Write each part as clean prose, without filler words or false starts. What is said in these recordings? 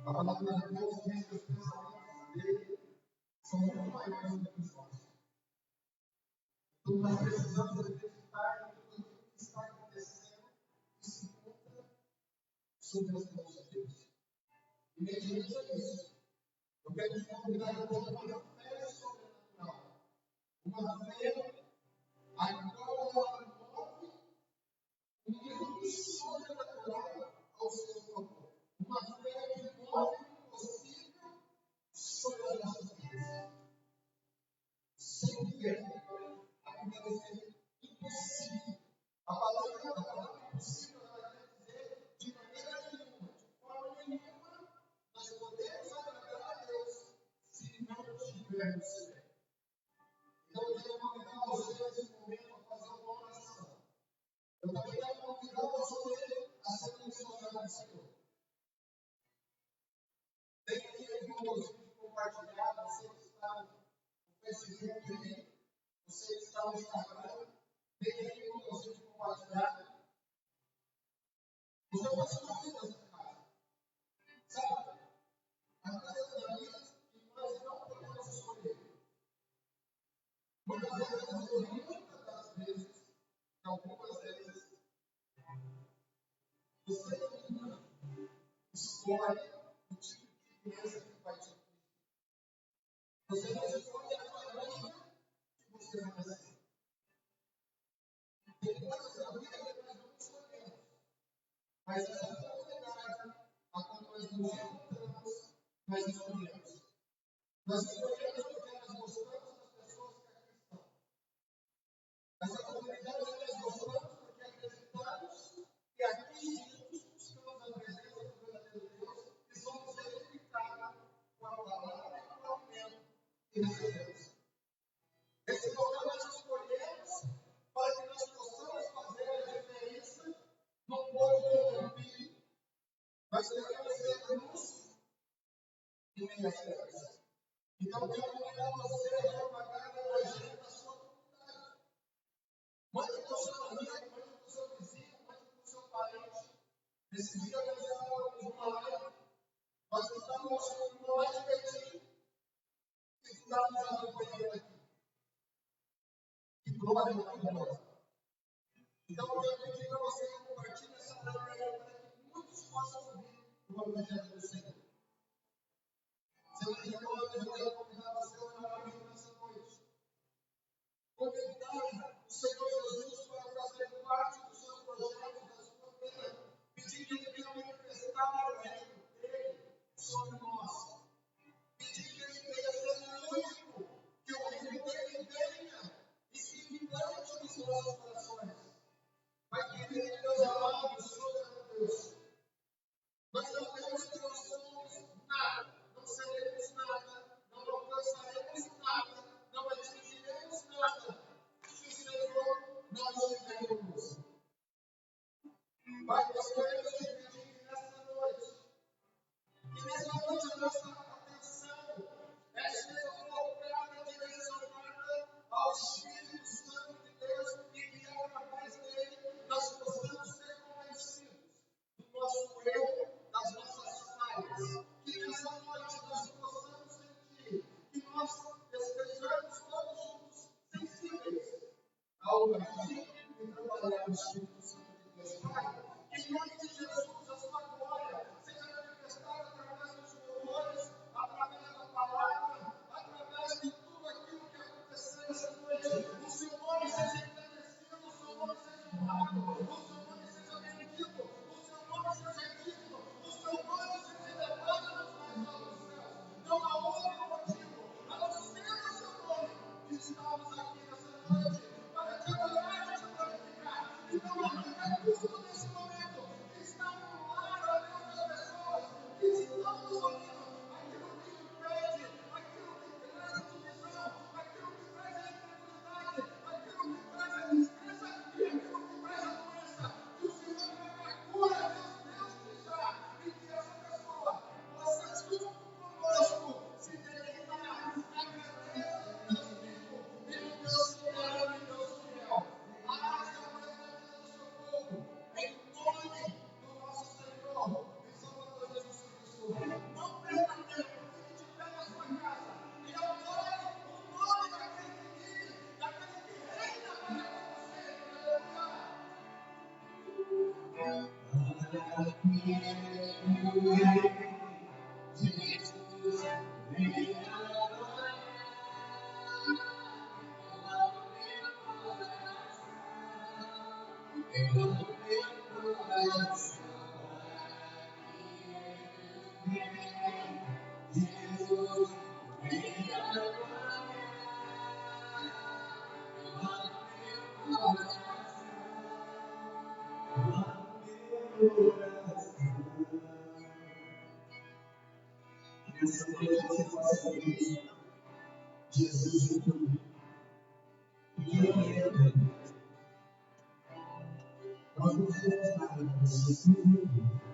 A palavra de Deus diz que os pensamentos dele são muito maiores do que os nossos. Então nós precisamos acreditar que tudo que está acontecendo se encontra sob as mãos de Deus. E mediante isso, eu quero te convidar a ter uma fé sobrenatural. Uma fé a qual ela move um mundo sobrenatural ao seu favor. Uma fé que move o possível sobre as nossas vidas. Sem fé, a vida vai ser impossível. A palavra impossível ela quer dizer de maneira nenhuma, de forma nenhuma, nós podemos agradar a Deus se não tivermos fé. Então eu quero convidar você nesse momento a fazer uma oração. Eu também quero convidar você a ser missionário do Senhor. Tem aqui alguns vídeos compartilhados, você que está no Facebook aí, você que está no Instagram, tem aqui alguns vídeos compartilhados. Você pode se convidar nessa casa. Sabe? A casa da vida que nós não podemos escolher. Muitas vezes, algumas vezes, você não escolhe o tipo de criança que vai te ouvir. Você não escolhe a família que você vai nascer. Tem coisas na vida que nós não escolhemos. Mas essa comunidade a qual nós nos encontramos, nós escolhemos. Nós escolhemos porque nós gostamos das pessoas que aqui estão. Essa comunidade nós gostamos porque acreditamos que aqui juntos buscamos a presença do verdadeiro Deus e somos edificados com a palavra e com o alimento que recebemos. Esse local nós escolhemos para que nós possamos fazer a diferença no povo corrompido. Nós queremos ser luz em meio às trevas. Então, eu quero convidar você a propagar o evangelho da sua comunidade. Mande para o seu amigo, mande para o seu vizinho, mande para o seu parente. Nesse dia nós estávamos numa live, nós estávamos numa live pertinho e estávamos acompanhando aqui. Que glória maravilhosa. Então eu quero pedir para você que compartilhe essa live para que muitos possam ouvir o evangelho do Senhor. Senhor, eu quero convidar você a orar comigo nessa noite. Convidar o Senhor Jesus para fazer parte do seu projeto, da sua vida. Pedir que Ele venha manifestar o reino dele sobre nós. Pedir que Ele venha ser o único, que o reino dele venha e se implante nos nossos corações. Mas, querido Deus amado, soberano Deus, nós sabemos que nós somos nada, não seremos nada, não alcançaremos nada, não atingiremos nada, se o Senhor não estiver conosco. Pai, nós queremos te pedir que nessa noite a nossa atenção seja colocada, direcionada ao Espírito Santo de Deus e que através dele nós possamos ser convencidos do nosso erro, das nossas falhas. Que nessa noite nós possamos sentir que nós estejamos todos juntos sensíveis ao agir e trabalhar no Espírito Santo de Deus. Pai, em nome de Jesus, a sua glória seja manifestada através dos louvores, através da palavra, através de tudo aquilo que acontecer essa noite. O seu nome seja Essa noite você possa ver Jesus em tudo. E Ele é bem. Nós não somos nada, mas Jesus é bem.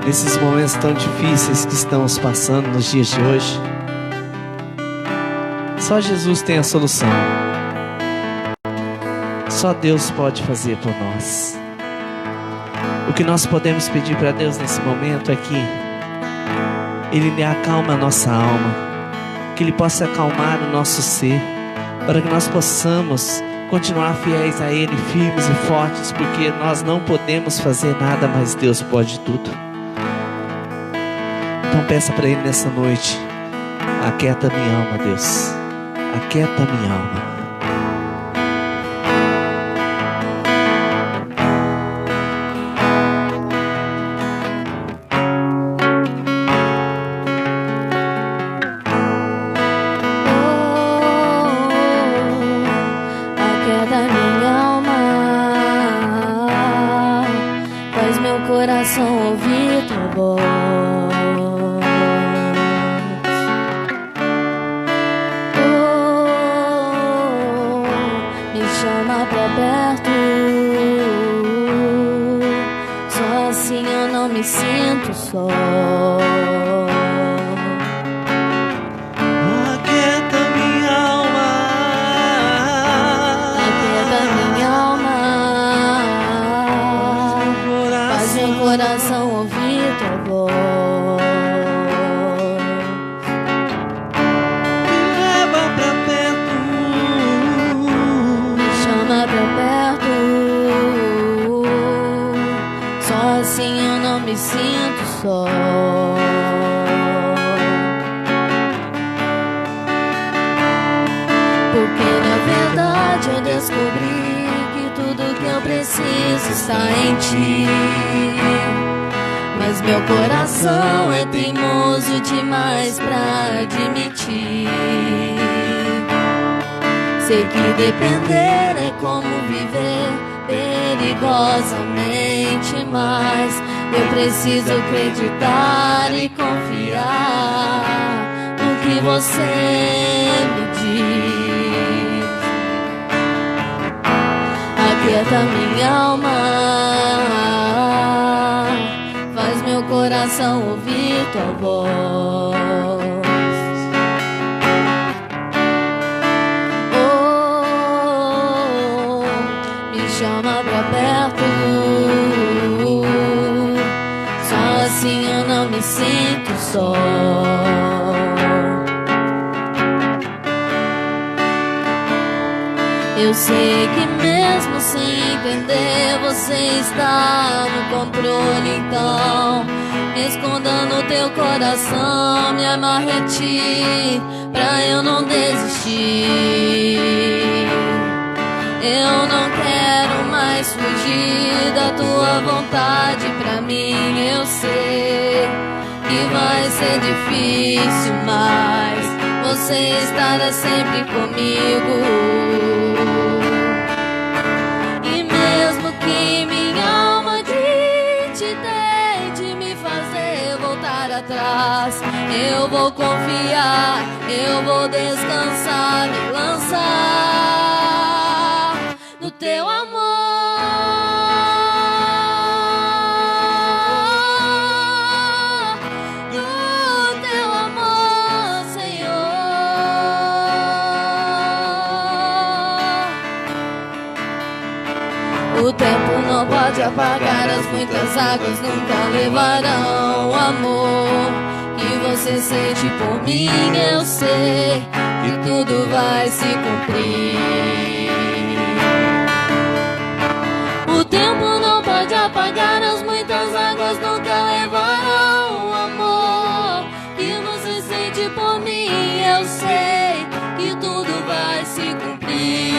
nesses momentos tão difíceis que estamos passando nos dias de hoje. Só Jesus tem a solução. Só Deus pode fazer por nós. O que nós podemos pedir para Deus nesse momento é que Ele acalme a nossa alma, que Ele possa acalmar o nosso ser, para que nós possamos continuar fiéis a Ele, firmes e fortes, porque nós não podemos fazer nada, mas Deus pode tudo. Então peça para Ele nessa noite: aquieta minha alma, Deus, aquieta minha alma. Coração ouvir tua voz, me chama pra perto, só assim eu não me sinto só. Aquieta minha alma, Aquieta minha alma, faz meu coração ouvir tua voz. me leva pra perto, Me chama pra perto, só assim eu não me sinto só. Porque na verdade eu descobri que tudo que eu preciso está em ti. Mas meu coração é teimoso demais pra admitir. Sei que depender é como viver perigosamente, mas eu preciso acreditar e confiar no que você me diz. Aquieta minha alma, faz meu coração ouvir tua voz. Me chama pra perto, só assim eu não me sinto só. Eu sei que mesmo sem entender você está no controle, então me esconda no teu coração, me amarre a ti pra eu não desistir. Eu não quero mais fugir da tua vontade pra mim. Eu sei que vai ser difícil, mas você estará sempre comigo. E mesmo que minha alma tente me fazer voltar atrás, eu vou confiar, eu vou descansar, me lançar no teu amor. O tempo não pode apagar, as muitas águas nunca levarão o amor que você sente por mim. Eu sei que tudo vai se cumprir. O tempo não pode apagar, as muitas águas nunca levarão o amor que você sente por mim. Eu sei que tudo vai se cumprir.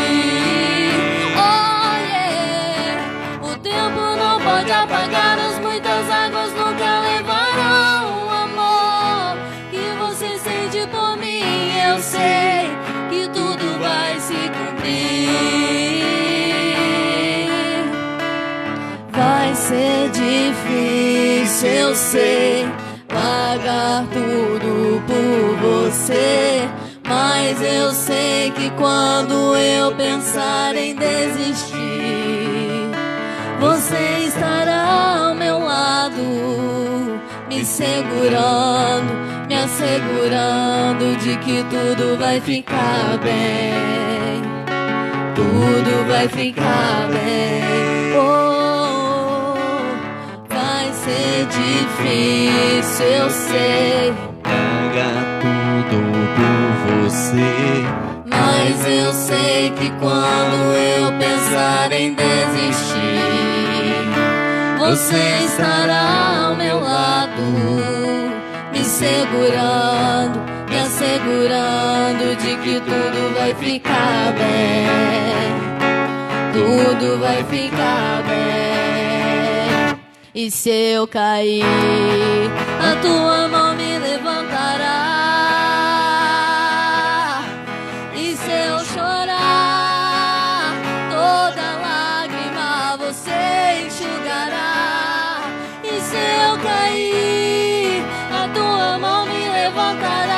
O tempo não pode apagar, as muitas águas nunca levarão o amor que você sente por mim. Eu sei que tudo vai se cumprir. Vai ser difícil, eu sei, largar tudo por você, mas eu sei que quando eu pensar em desistir, você estará ao meu lado me segurando, me assegurando de que tudo vai ficar bem. Tudo vai ficar bem. Oh, vai ser difícil, eu sei. Paga tudo por você. Mas eu sei que quando eu pensar em desistir, você estará ao meu lado, me segurando, me assegurando de que tudo vai ficar bem. Tudo vai ficar bem. E se eu cair, a tua mão me levantará. E se eu chorar, toda lágrima você enxugará. E se eu cair, a tua mão me levantará.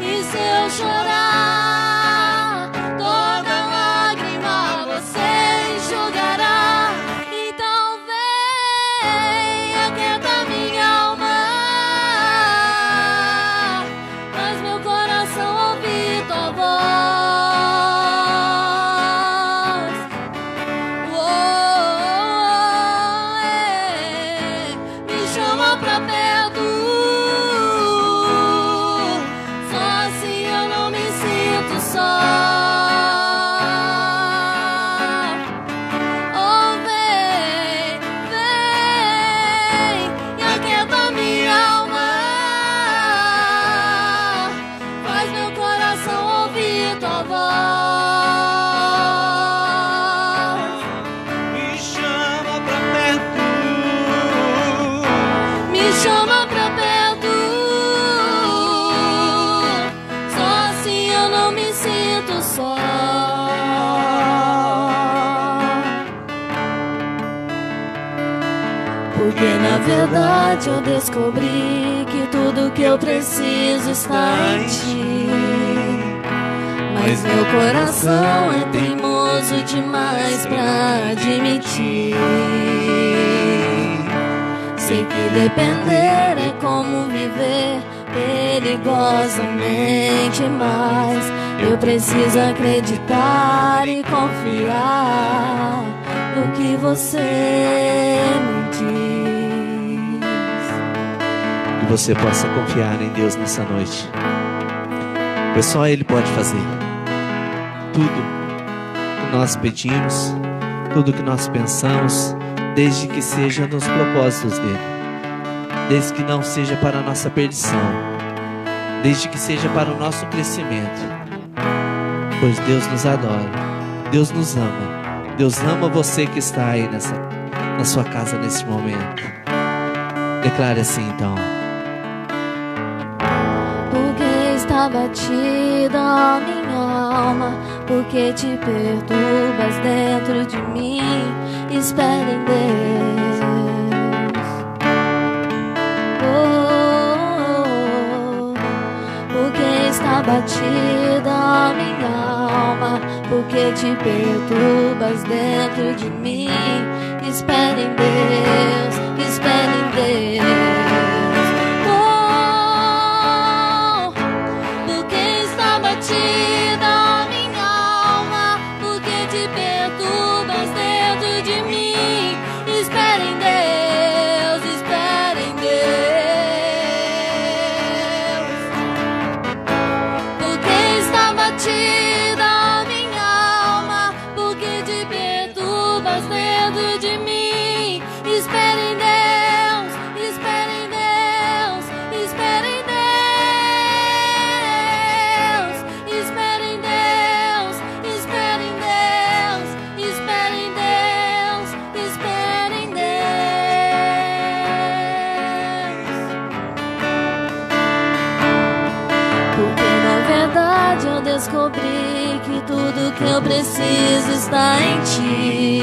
E se eu chorar, toda lágrima você enxugará. Então vem, aquieta minha alma, faz meu coração ouvir tua voz. Me chama pra perto, só assim eu não me sinto só. Oh, vem, vem, e aquieta minha alma, faz meu coração ouvir tua voz. Me chama pra perto. Me chama pra perto, só assim eu não me sinto só. Porque na verdade eu descobri que tudo que eu preciso está em ti. Mas meu coração é teimoso demais pra admitir. Sei que depender é como viver perigosamente, mas eu preciso acreditar e confiar no que você me diz. Que você possa confiar em Deus nessa noite, pois só Ele pode fazer tudo que nós pedimos, tudo que nós pensamos, desde que seja nos propósitos dele, desde que não seja para a nossa perdição, desde que seja para o nosso crescimento, pois Deus nos adora, Deus nos ama, Deus ama você que está aí na sua casa nesse momento. Declare assim então. Porque está batida a minha alma, porque te perturbas dentro de mim. Espera em Deus. Oh, porque está batida a minha alma, porque te perturbas dentro de mim. Espera em Deus, espera em Deus. Oh, porque está batida a minha alma, porque te perturbas dentro de mim. Espera em Deus, espera em Deus. Porque está batida a minha alma, porque te perturbas dentro de mim. Espera em Deus, espera em Deus, espera em Deus, espera em Deus, espera em Deus, espera em Deus, espera em Deus. Porque na verdade eu descobri que tudo que eu preciso está em ti.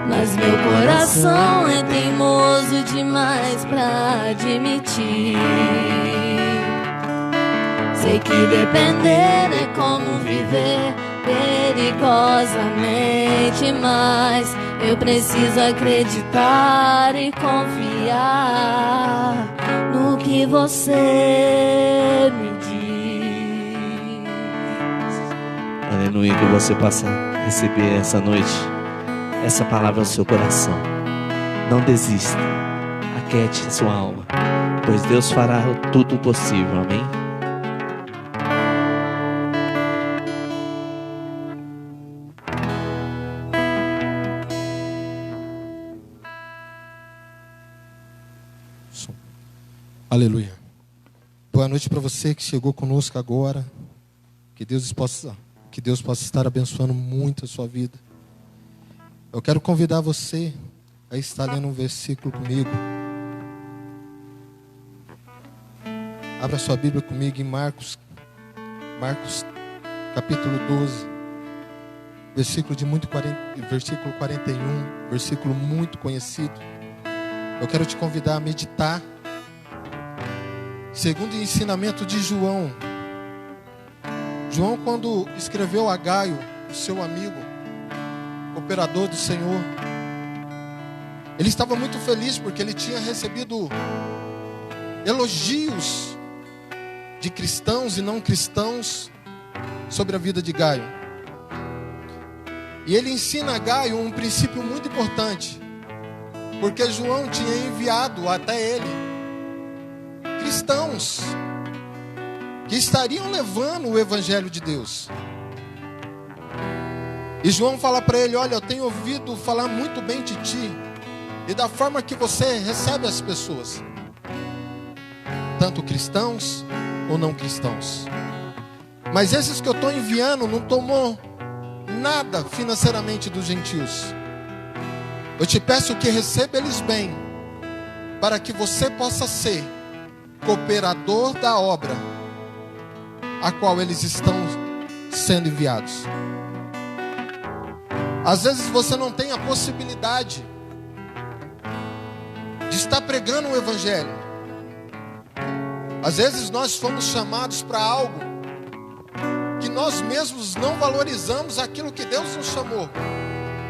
Mas meu coração é teimoso demais pra admitir. Sei que depender é como viver perigosamente noite, mas eu preciso acreditar e confiar no que você me diz. Aleluia, que você possa receber essa noite essa palavra ao seu coração. Não desista, aquiete sua alma, pois Deus fará tudo possível, amém? Aleluia. Boa noite para você que chegou conosco agora. Que Deus possa estar abençoando muito a sua vida. Eu quero convidar você a estar lendo um versículo comigo. Abra sua Bíblia comigo em Marcos capítulo 12, versículo 41, versículo muito conhecido. Eu quero te convidar a meditar. Segundo o ensinamento de João, quando escreveu a Gaio, o seu amigo, cooperador do Senhor, ele estava muito feliz porque ele tinha recebido elogios de cristãos e não cristãos sobre a vida de Gaio. E ele ensina a Gaio um princípio muito importante, porque João tinha enviado até ele cristãos que estariam levando o evangelho de Deus. E João fala para ele: olha, eu tenho ouvido falar muito bem de ti e da forma que você recebe as pessoas, tanto cristãos ou não cristãos. Mas esses que eu estou enviando não tomou nada financeiramente dos gentios. Eu te peço que receba eles bem, para que você possa ser cooperador da obra a qual eles estão sendo enviados. Às vezes você não tem a possibilidade de estar pregando o evangelho. Às vezes nós fomos chamados para algo que nós mesmos não valorizamos aquilo que Deus nos chamou.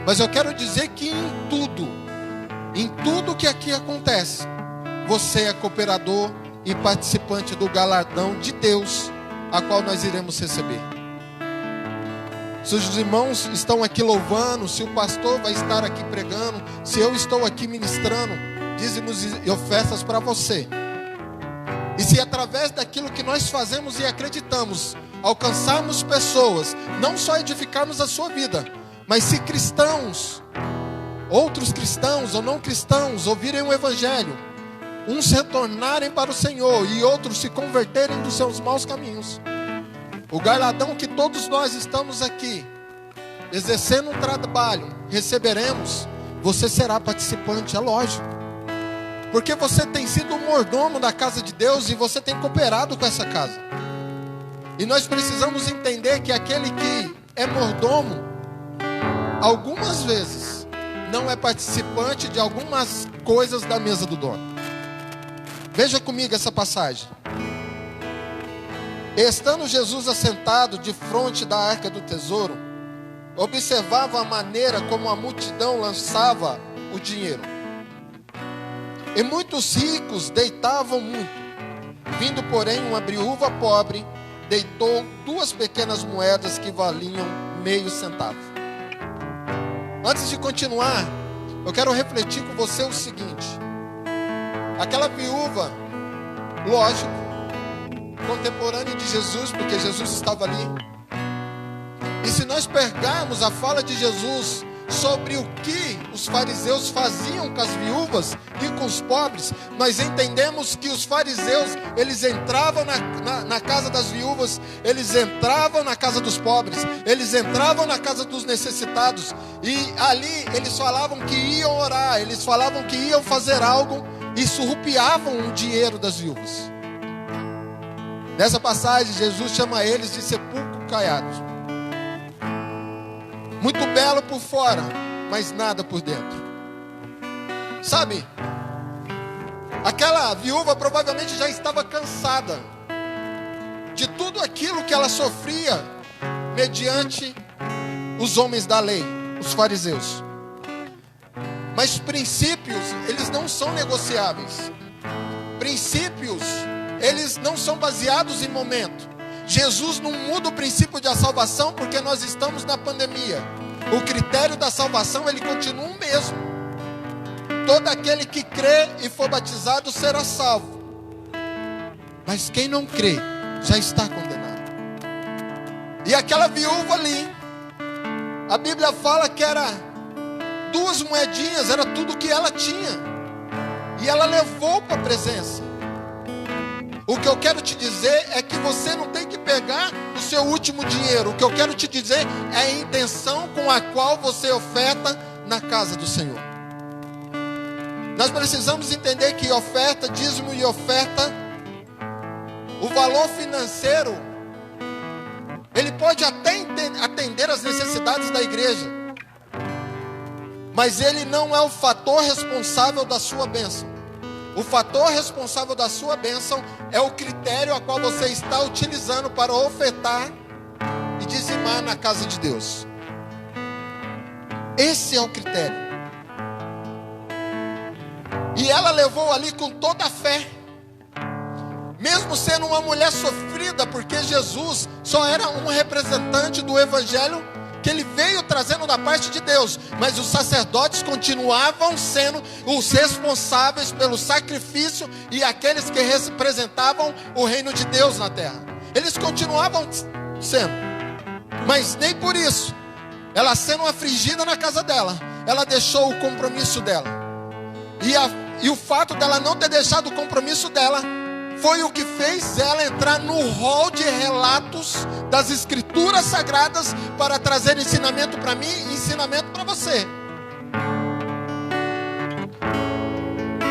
Mas eu quero dizer que em tudo que aqui acontece, você é cooperador e participante do galardão de Deus, a qual nós iremos receber. Se os irmãos estão aqui louvando, se o pastor vai estar aqui pregando, se eu estou aqui ministrando dízimos e ofertas para você, e se através daquilo que nós fazemos e acreditamos, alcançarmos pessoas, não só edificarmos a sua vida, mas se cristãos, outros cristãos ou não cristãos, ouvirem o evangelho, uns retornarem para o Senhor e outros se converterem dos seus maus caminhos, o galardão que todos nós estamos aqui exercendo um trabalho receberemos. Você será participante, é lógico, porque você tem sido o mordomo da casa de Deus e você tem cooperado com essa casa. E nós precisamos entender que aquele que é mordomo, algumas vezes não é participante de algumas coisas da mesa do dono. Veja comigo essa passagem. Estando Jesus assentado de frente da arca do tesouro, observava a maneira como a multidão lançava o dinheiro. E muitos ricos deitavam muito. Vindo, porém, uma viúva pobre, deitou 2 pequenas moedas que valiam meio centavo. Antes de continuar, eu quero refletir com você o seguinte. Aquela viúva, lógico, contemporânea de Jesus, porque Jesus estava ali. E se nós pegarmos a fala de Jesus sobre o que os fariseus faziam com as viúvas e com os pobres, nós entendemos que os fariseus, eles entravam na casa das viúvas, eles entravam na casa dos pobres, eles entravam na casa dos necessitados, e ali eles falavam que iam orar, eles falavam que iam fazer algo, e surrupiavam o dinheiro das viúvas. Nessa passagem, Jesus chama eles de sepulcro caiado. Muito belo por fora, mas nada por dentro. Sabe, aquela viúva provavelmente já estava cansada de tudo aquilo que ela sofria mediante os homens da lei. os fariseus. Mas princípios, eles não são negociáveis. Princípios, eles não são baseados em momento. Jesus não muda o princípio da salvação porque nós estamos na pandemia. O critério da salvação, ele continua o mesmo. Todo aquele que crê e for batizado será salvo. Mas quem não crê já está condenado. E aquela viúva ali, a Bíblia fala que era 2 moedinhas, era tudo que ela tinha. E ela levou para a presença. O que eu quero te dizer é que você não tem que pegar o seu último dinheiro. O que eu quero te dizer é a intenção com a qual você oferta na casa do Senhor. Nós precisamos entender que oferta, dízimo e oferta, o valor financeiro, ele pode até atender as necessidades da igreja, mas ele não é o fator responsável da sua bênção. O fator responsável da sua bênção é o critério a qual você está utilizando para ofertar e dizimar na casa de Deus. Esse é o critério. E ela levou ali com toda a fé, mesmo sendo uma mulher sofrida, porque Jesus só era um representante do evangelho que ele veio trazendo da parte de Deus, mas os sacerdotes continuavam sendo os responsáveis pelo sacrifício e aqueles que representavam o reino de Deus na terra. Eles continuavam sendo, mas nem por isso, ela sendo afligida na casa dela, ela deixou o compromisso dela. E o fato dela não ter deixado o compromisso dela foi o que fez ela entrar no rol de relatos das escrituras sagradas para trazer ensinamento para mim e ensinamento para você.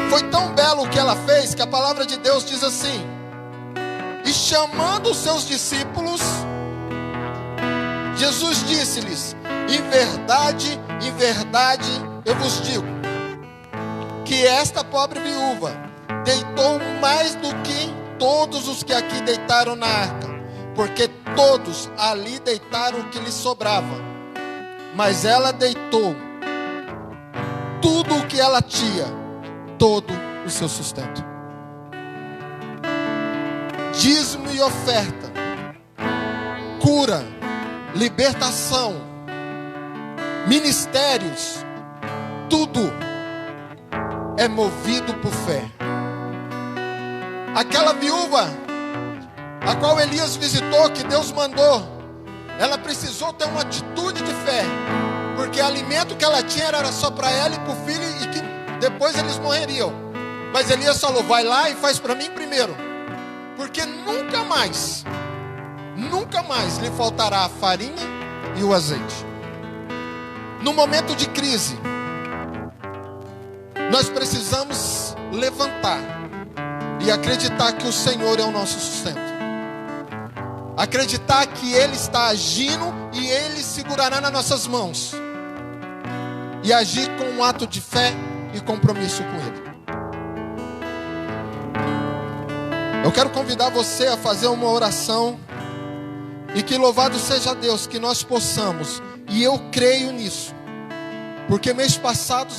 Foi tão belo o que ela fez que a palavra de Deus diz assim: e chamando os seus discípulos, Jesus disse-lhes: em verdade, eu vos digo, que esta pobre viúva deitou mais do que todos os que aqui deitaram na arca, porque todos ali deitaram o que lhes sobrava, mas ela deitou tudo o que ela tinha, todo o seu sustento. Dízimo e oferta, cura, libertação, ministérios, tudo é movido por fé. Aquela viúva, a qual Elias visitou, que Deus mandou, ela precisou ter uma atitude de fé, porque o alimento que ela tinha era só para ela e para o filho, e que depois eles morreriam. Mas Elias falou: vai lá e faz para mim primeiro, porque nunca mais lhe faltará a farinha e o azeite. No momento de crise, nós precisamos levantar e acreditar que o Senhor é o nosso sustento. Acreditar que Ele está agindo e Ele segurará nas nossas mãos. E agir com um ato de fé e compromisso com Ele. Eu quero convidar você a fazer uma oração. E que louvado seja Deus, que nós possamos. E eu creio nisso. Porque mês passado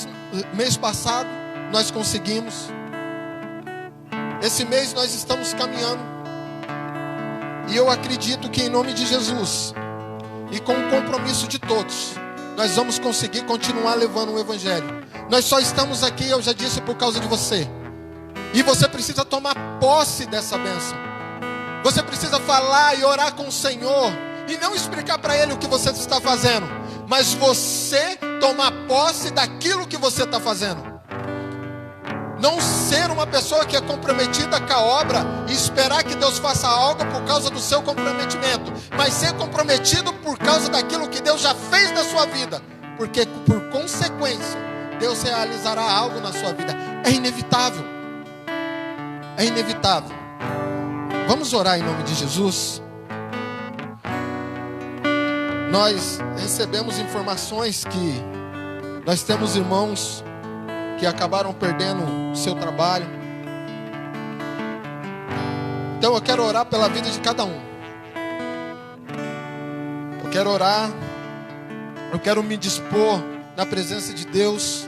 nós conseguimos. Esse mês nós estamos caminhando. E eu acredito que em nome de Jesus, e com o compromisso de todos, nós vamos conseguir continuar levando o Evangelho. Nós só estamos aqui, eu já disse, por causa de você. E você precisa tomar posse dessa bênção. Você precisa falar e orar com o Senhor. E não explicar para Ele o que você está fazendo, mas você tomar posse daquilo que você está fazendo. Não ser uma pessoa que é comprometida com a obra e esperar que Deus faça algo por causa do seu comprometimento, mas ser comprometido por causa daquilo que Deus já fez na sua vida, porque por consequência Deus realizará algo na sua vida. É inevitável. É inevitável. Vamos orar em nome de Jesus. Nós recebemos informações que nós temos irmãos que acabaram perdendo o seu trabalho. Então eu quero orar pela vida de cada um. Eu quero orar Eu quero me dispor na presença de Deus.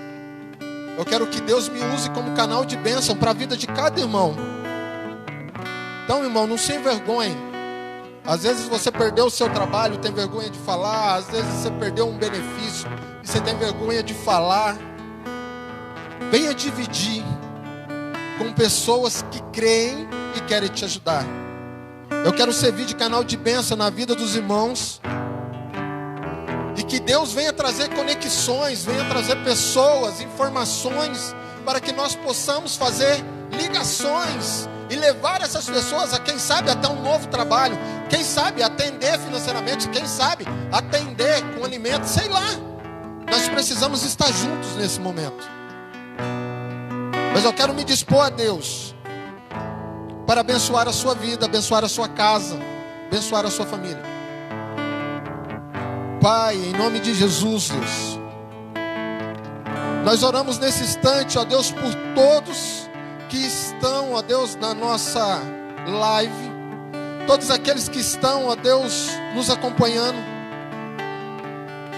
Eu quero que Deus me use como canal de bênção para a vida de cada irmão. Então, irmão, não se envergonhe. Às vezes você perdeu o seu trabalho, tem vergonha de falar. Às vezes você perdeu um benefício e você tem vergonha de falar. Venha dividir com pessoas que creem e querem te ajudar. Eu quero servir de canal de bênção na vida dos irmãos. E que Deus venha trazer conexões, venha trazer pessoas, informações, para que nós possamos fazer ligações e levar essas pessoas a, quem sabe, até um novo trabalho. Quem sabe atender financeiramente, quem sabe atender com alimento, sei lá. Nós precisamos estar juntos nesse momento. Mas eu quero me dispor a Deus para abençoar a sua vida, abençoar a sua casa, abençoar a sua família. Pai, em nome de Jesus, Deus, nós oramos nesse instante, ó Deus, por todos que estão, ó Deus, na nossa live, todos aqueles que estão, ó Deus, nos acompanhando.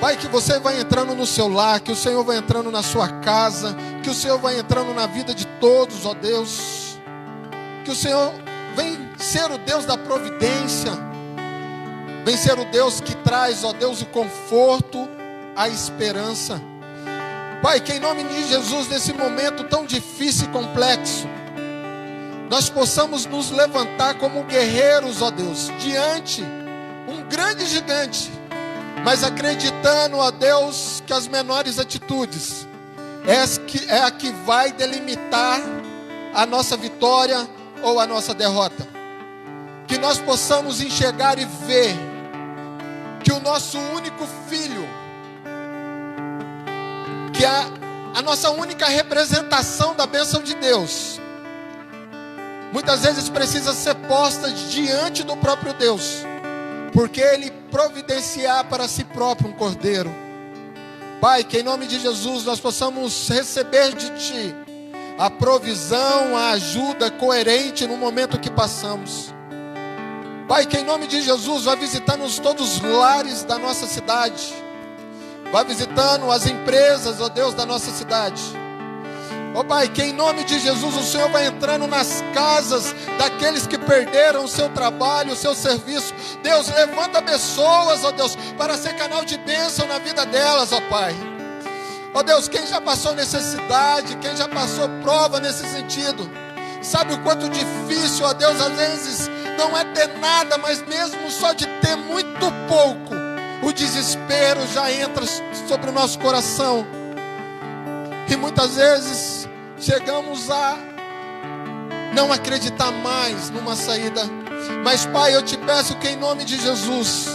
Pai, que você vai entrando no seu lar, que o Senhor vai entrando na sua casa, que o Senhor vai entrando na vida de todos, ó Deus, que o Senhor vem ser o Deus da providência, vem ser o Deus que traz, ó Deus, o conforto, a esperança. Pai, que em nome de Jesus, nesse momento tão difícil e complexo, nós possamos nos levantar como guerreiros, ó Deus, diante um grande gigante, mas acreditando, ó Deus, que as menores atitudes é a que vai delimitar a nossa vitória ou a nossa derrota. Que nós possamos enxergar e ver que o nosso único filho, que é a nossa única representação da bênção de Deus, muitas vezes precisa ser posta diante do próprio Deus, porque Ele providenciar para si próprio um cordeiro. Pai, que em nome de Jesus nós possamos receber de Ti a provisão, a ajuda coerente no momento que passamos. Pai, que em nome de Jesus vai visitando todos os lares da nossa cidade, vai visitando as empresas, ó Deus, da nossa cidade. Ó Pai, que em nome de Jesus o Senhor vai entrando nas casas daqueles que perderam o seu trabalho, o seu serviço. Deus, levanta pessoas, ó Deus, para ser canal de bênção na vida delas, ó Pai. Ó Deus, quem já passou necessidade, quem já passou prova nesse sentido, sabe o quanto difícil, ó Deus, às vezes não é ter nada, mas mesmo só de ter muito pouco, o desespero já entra sobre o nosso coração. E muitas vezes chegamos a não acreditar mais numa saída. Mas Pai, eu te peço que em nome de Jesus,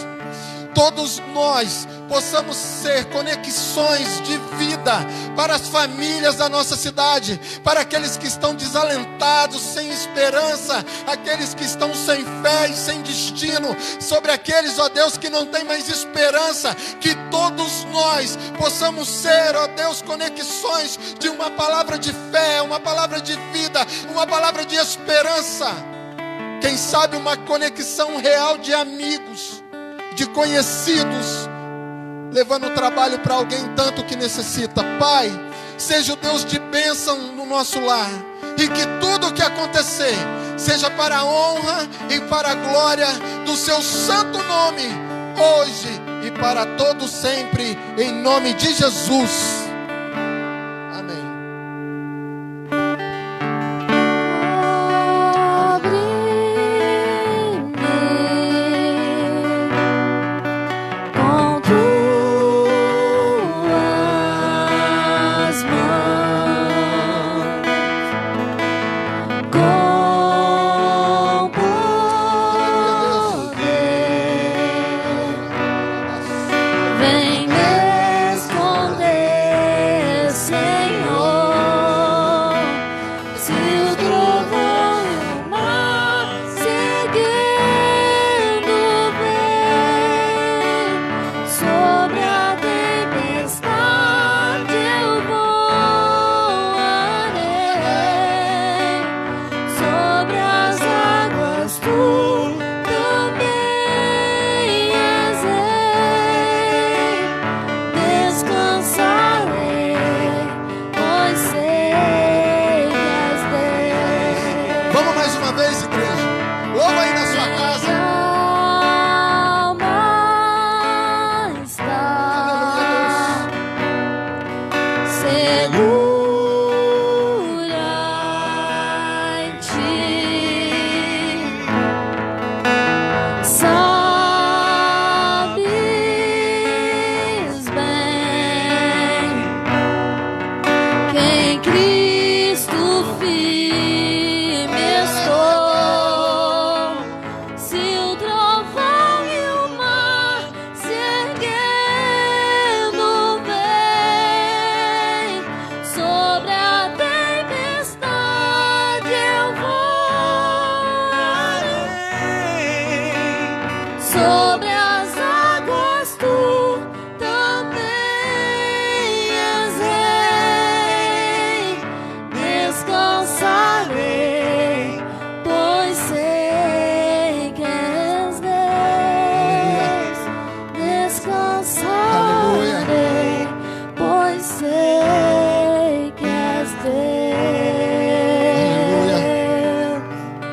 todos nós possamos ser conexões de vida para as famílias da nossa cidade, para aqueles que estão desalentados, sem esperança, aqueles que estão sem fé e sem destino, sobre aqueles, ó Deus, que não têm mais esperança. Que todos nós possamos ser, ó Deus, conexões de uma palavra de fé, uma palavra de vida, uma palavra de esperança. Quem sabe uma conexão real de amigos, de conhecidos, levando o trabalho para alguém tanto que necessita. Pai, seja o Deus de bênção no nosso lar, e que tudo o que acontecer seja para a honra e para a glória do seu santo nome, hoje e para todo sempre, em nome de Jesus. Amém. Vem me esconder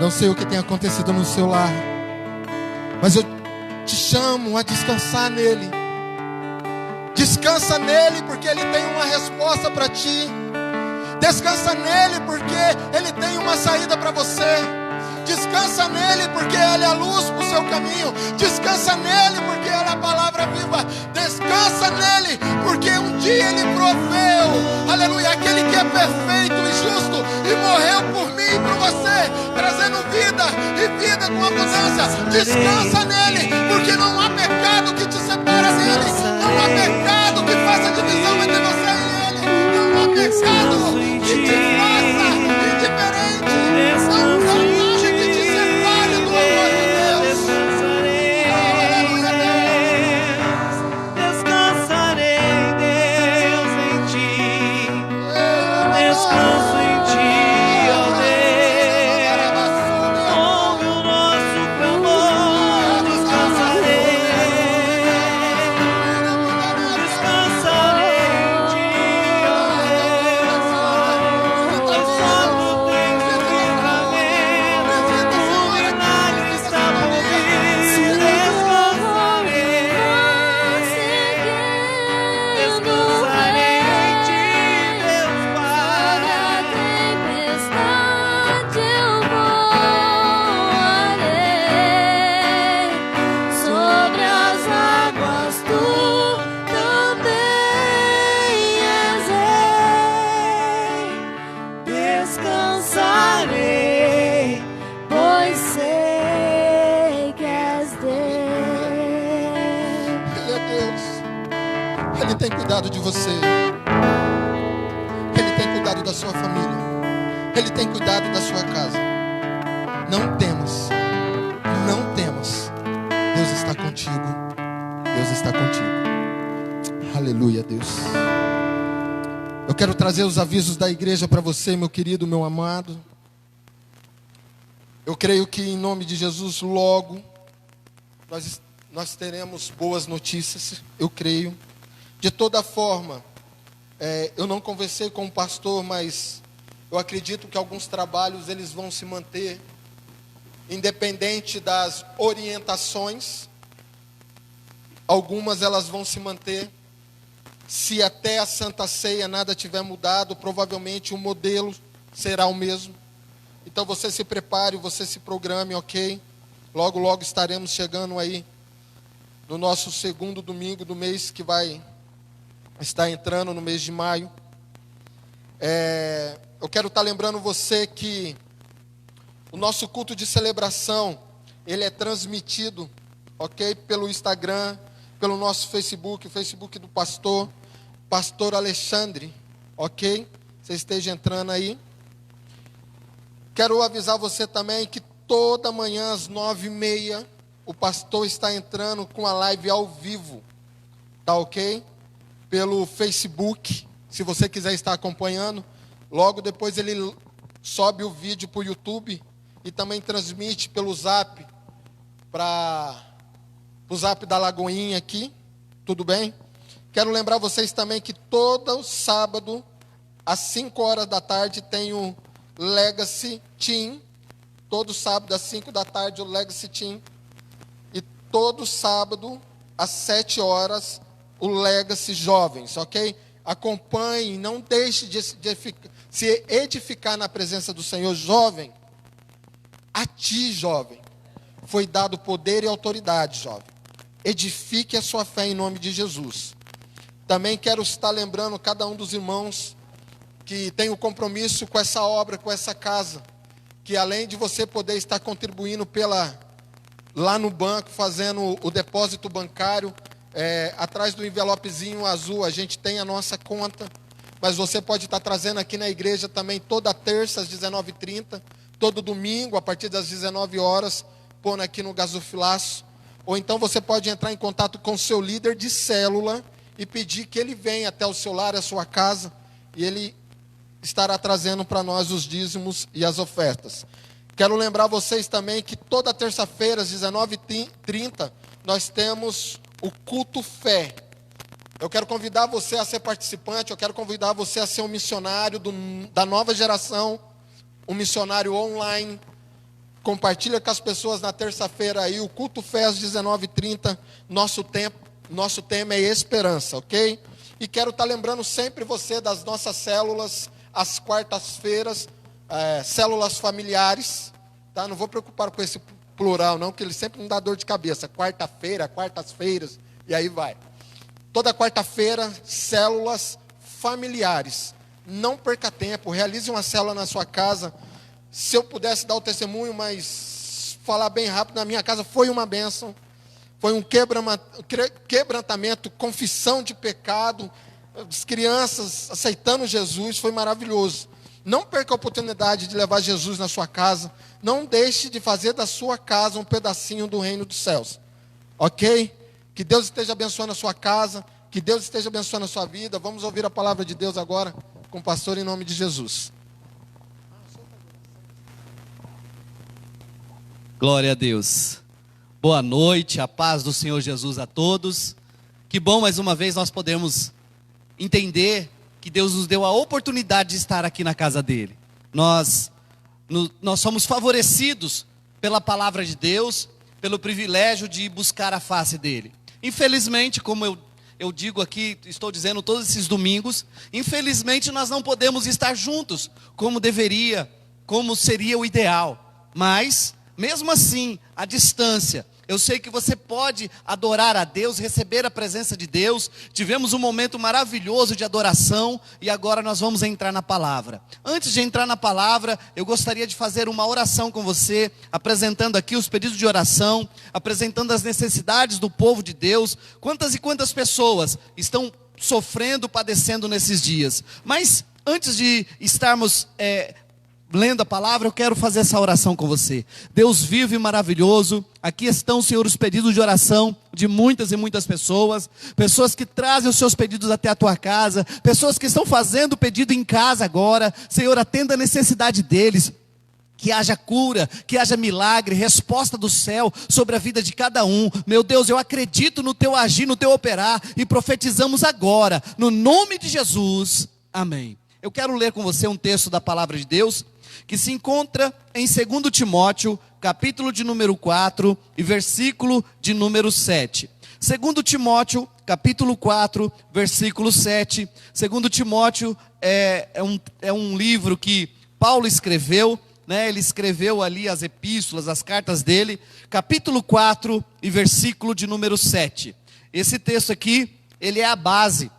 não sei o que tem acontecido no seu lar, mas eu te chamo a descansar nele. Descansa nele, porque ele tem uma resposta para ti. Descansa nele, porque ele tem uma saída para você. Descansa nele, porque ele é a luz para o seu caminho. Descansa nele, porque ele é a palavra viva. Descansa nele, porque um dia ele proveu, aleluia, aquele que é perfeito e justo, e morreu por mim e por você, trazendo vida e vida com abundância. Descansa nele, porque não há pecado que te separa dele. Não há pecado que faça divisão entre você e ele. Não há pecado que te faça indiferente. Não há nada que te separe do amor de Deus. Aleluia, Descansarei, Deus, em ti. Descanso em ti, ó Deus. Ouve o nosso clamor. Descansarei. Descansarei em ti, ó Deus. Pois só tu tens o livramento. O milagre está por vir. Descansarei. Descansarei em ti, Deus Pai. Sobre as águas tu também és rei. Descansarei, pois sei que és Deus. Ele é Deus. Ele tem cuidado de você. Ele tem cuidado da sua família. Ele tem cuidado da sua casa. Não temas. Não temas. Deus está contigo. Deus está contigo. Aleluia, Deus. Eu quero trazer os avisos da igreja para você, meu querido, meu amado. Eu creio que em nome de Jesus logo nós teremos boas notícias. Eu creio. De toda forma, eu não conversei com o pastor, mas eu acredito que alguns trabalhos eles vão se manter, independente das orientações. Algumas elas vão se manter. Se até a Santa Ceia nada tiver mudado, provavelmente o modelo será o mesmo. Então você se prepare, você se programe, ok? Logo, logo estaremos chegando aí no nosso segundo domingo do mês que vai estar entrando no mês de maio. Eu quero estar lembrando você que o nosso culto de celebração, ele é transmitido, ok? Pelo Instagram, pelo nosso Facebook, o Facebook do pastor Alexandre, ok? Você esteja entrando aí. Quero avisar você também que toda manhã às 9h30, o pastor está entrando com a live ao vivo, tá ok? Pelo Facebook, se você quiser estar acompanhando. Logo depois ele sobe o vídeo para o YouTube e também transmite pelo Zap, para o Zap da Lagoinha aqui, tudo bem? Quero lembrar vocês também que todo sábado, às 5 horas da tarde, tem o Legacy Team. Todo sábado, às 5 da tarde, o Legacy Team. E todo sábado, às 7 horas, o Legacy Jovens, ok? Acompanhe, não deixe de se edificar na presença do Senhor. Jovem, a ti, jovem, foi dado poder e autoridade, jovem. Edifique a sua fé em nome de Jesus. Também quero estar lembrando cada um dos irmãos que tem o compromisso com essa obra, com essa casa, que além de você poder estar contribuindo lá no banco, fazendo o depósito bancário, atrás do envelopezinho azul, a gente tem a nossa conta, mas você pode estar trazendo aqui na igreja também toda terça às 19h30, todo domingo a partir das 19 horas, pondo aqui no gasofilaço. Ou então você pode entrar em contato com o seu líder de célula e pedir que ele venha até o seu lar, a sua casa, e ele estará trazendo para nós os dízimos e as ofertas. Quero lembrar vocês também que toda terça-feira, às 19h30, nós temos o culto fé. Eu quero convidar você a ser participante, eu quero convidar você a ser um missionário da nova geração, um missionário online, Compartilha com as pessoas na terça-feira aí, o Culto Fé às 19h30, nosso tema é esperança, ok? E quero estar lembrando sempre você das nossas células, às quartas-feiras, células familiares, tá? Não vou preocupar com esse plural não, que ele sempre me dá dor de cabeça, quarta-feira, quartas-feiras, e aí vai. Toda quarta-feira, células familiares, não perca tempo, realize uma célula na sua casa. Se eu pudesse dar o testemunho, mas falar bem rápido, na minha casa foi uma bênção, foi um quebrantamento, confissão de pecado, as crianças aceitando Jesus, foi maravilhoso. Não perca a oportunidade de levar Jesus na sua casa, não deixe de fazer da sua casa um pedacinho do reino dos céus, ok? Que Deus esteja abençoando a sua casa, que Deus esteja abençoando a sua vida. Vamos ouvir a palavra de Deus agora com o pastor em nome de Jesus. Glória a Deus. Boa noite, a paz do Senhor Jesus a todos. Que bom mais uma vez nós podemos entender que Deus nos deu a oportunidade de estar aqui na casa dele. Nós somos favorecidos pela palavra de Deus, pelo privilégio de buscar a face dele. Infelizmente, como eu digo aqui, estou dizendo todos esses domingos, infelizmente nós não podemos estar juntos como deveria, como seria o ideal. Mas, mesmo assim, à distância, eu sei que você pode adorar a Deus, receber a presença de Deus. Tivemos um momento maravilhoso de adoração e agora nós vamos entrar na palavra. Antes de entrar na palavra, eu gostaria de fazer uma oração com você, apresentando aqui os pedidos de oração, apresentando as necessidades do povo de Deus. Quantas e quantas pessoas estão sofrendo, padecendo nesses dias. Mas antes de estarmos lendo a palavra, eu quero fazer essa oração com você. Deus vivo e maravilhoso, aqui estão, Senhor, os pedidos de oração de muitas e muitas pessoas, pessoas que trazem os seus pedidos até a tua casa, pessoas que estão fazendo pedido em casa agora. Senhor, atenda a necessidade deles, que haja cura, que haja milagre, resposta do céu sobre a vida de cada um. Meu Deus, eu acredito no teu agir, no teu operar, e profetizamos agora, no nome de Jesus, amém. Eu quero ler com você um texto da palavra de Deus, que se encontra em 2 Timóteo, capítulo de número 4 e versículo de número 7. 2 Timóteo, capítulo 4, versículo 7. 2 Timóteo é um livro que Paulo escreveu, né? Ele escreveu ali as epístolas, as cartas dele, capítulo 4 e versículo de número 7. Esse texto aqui, ele é a base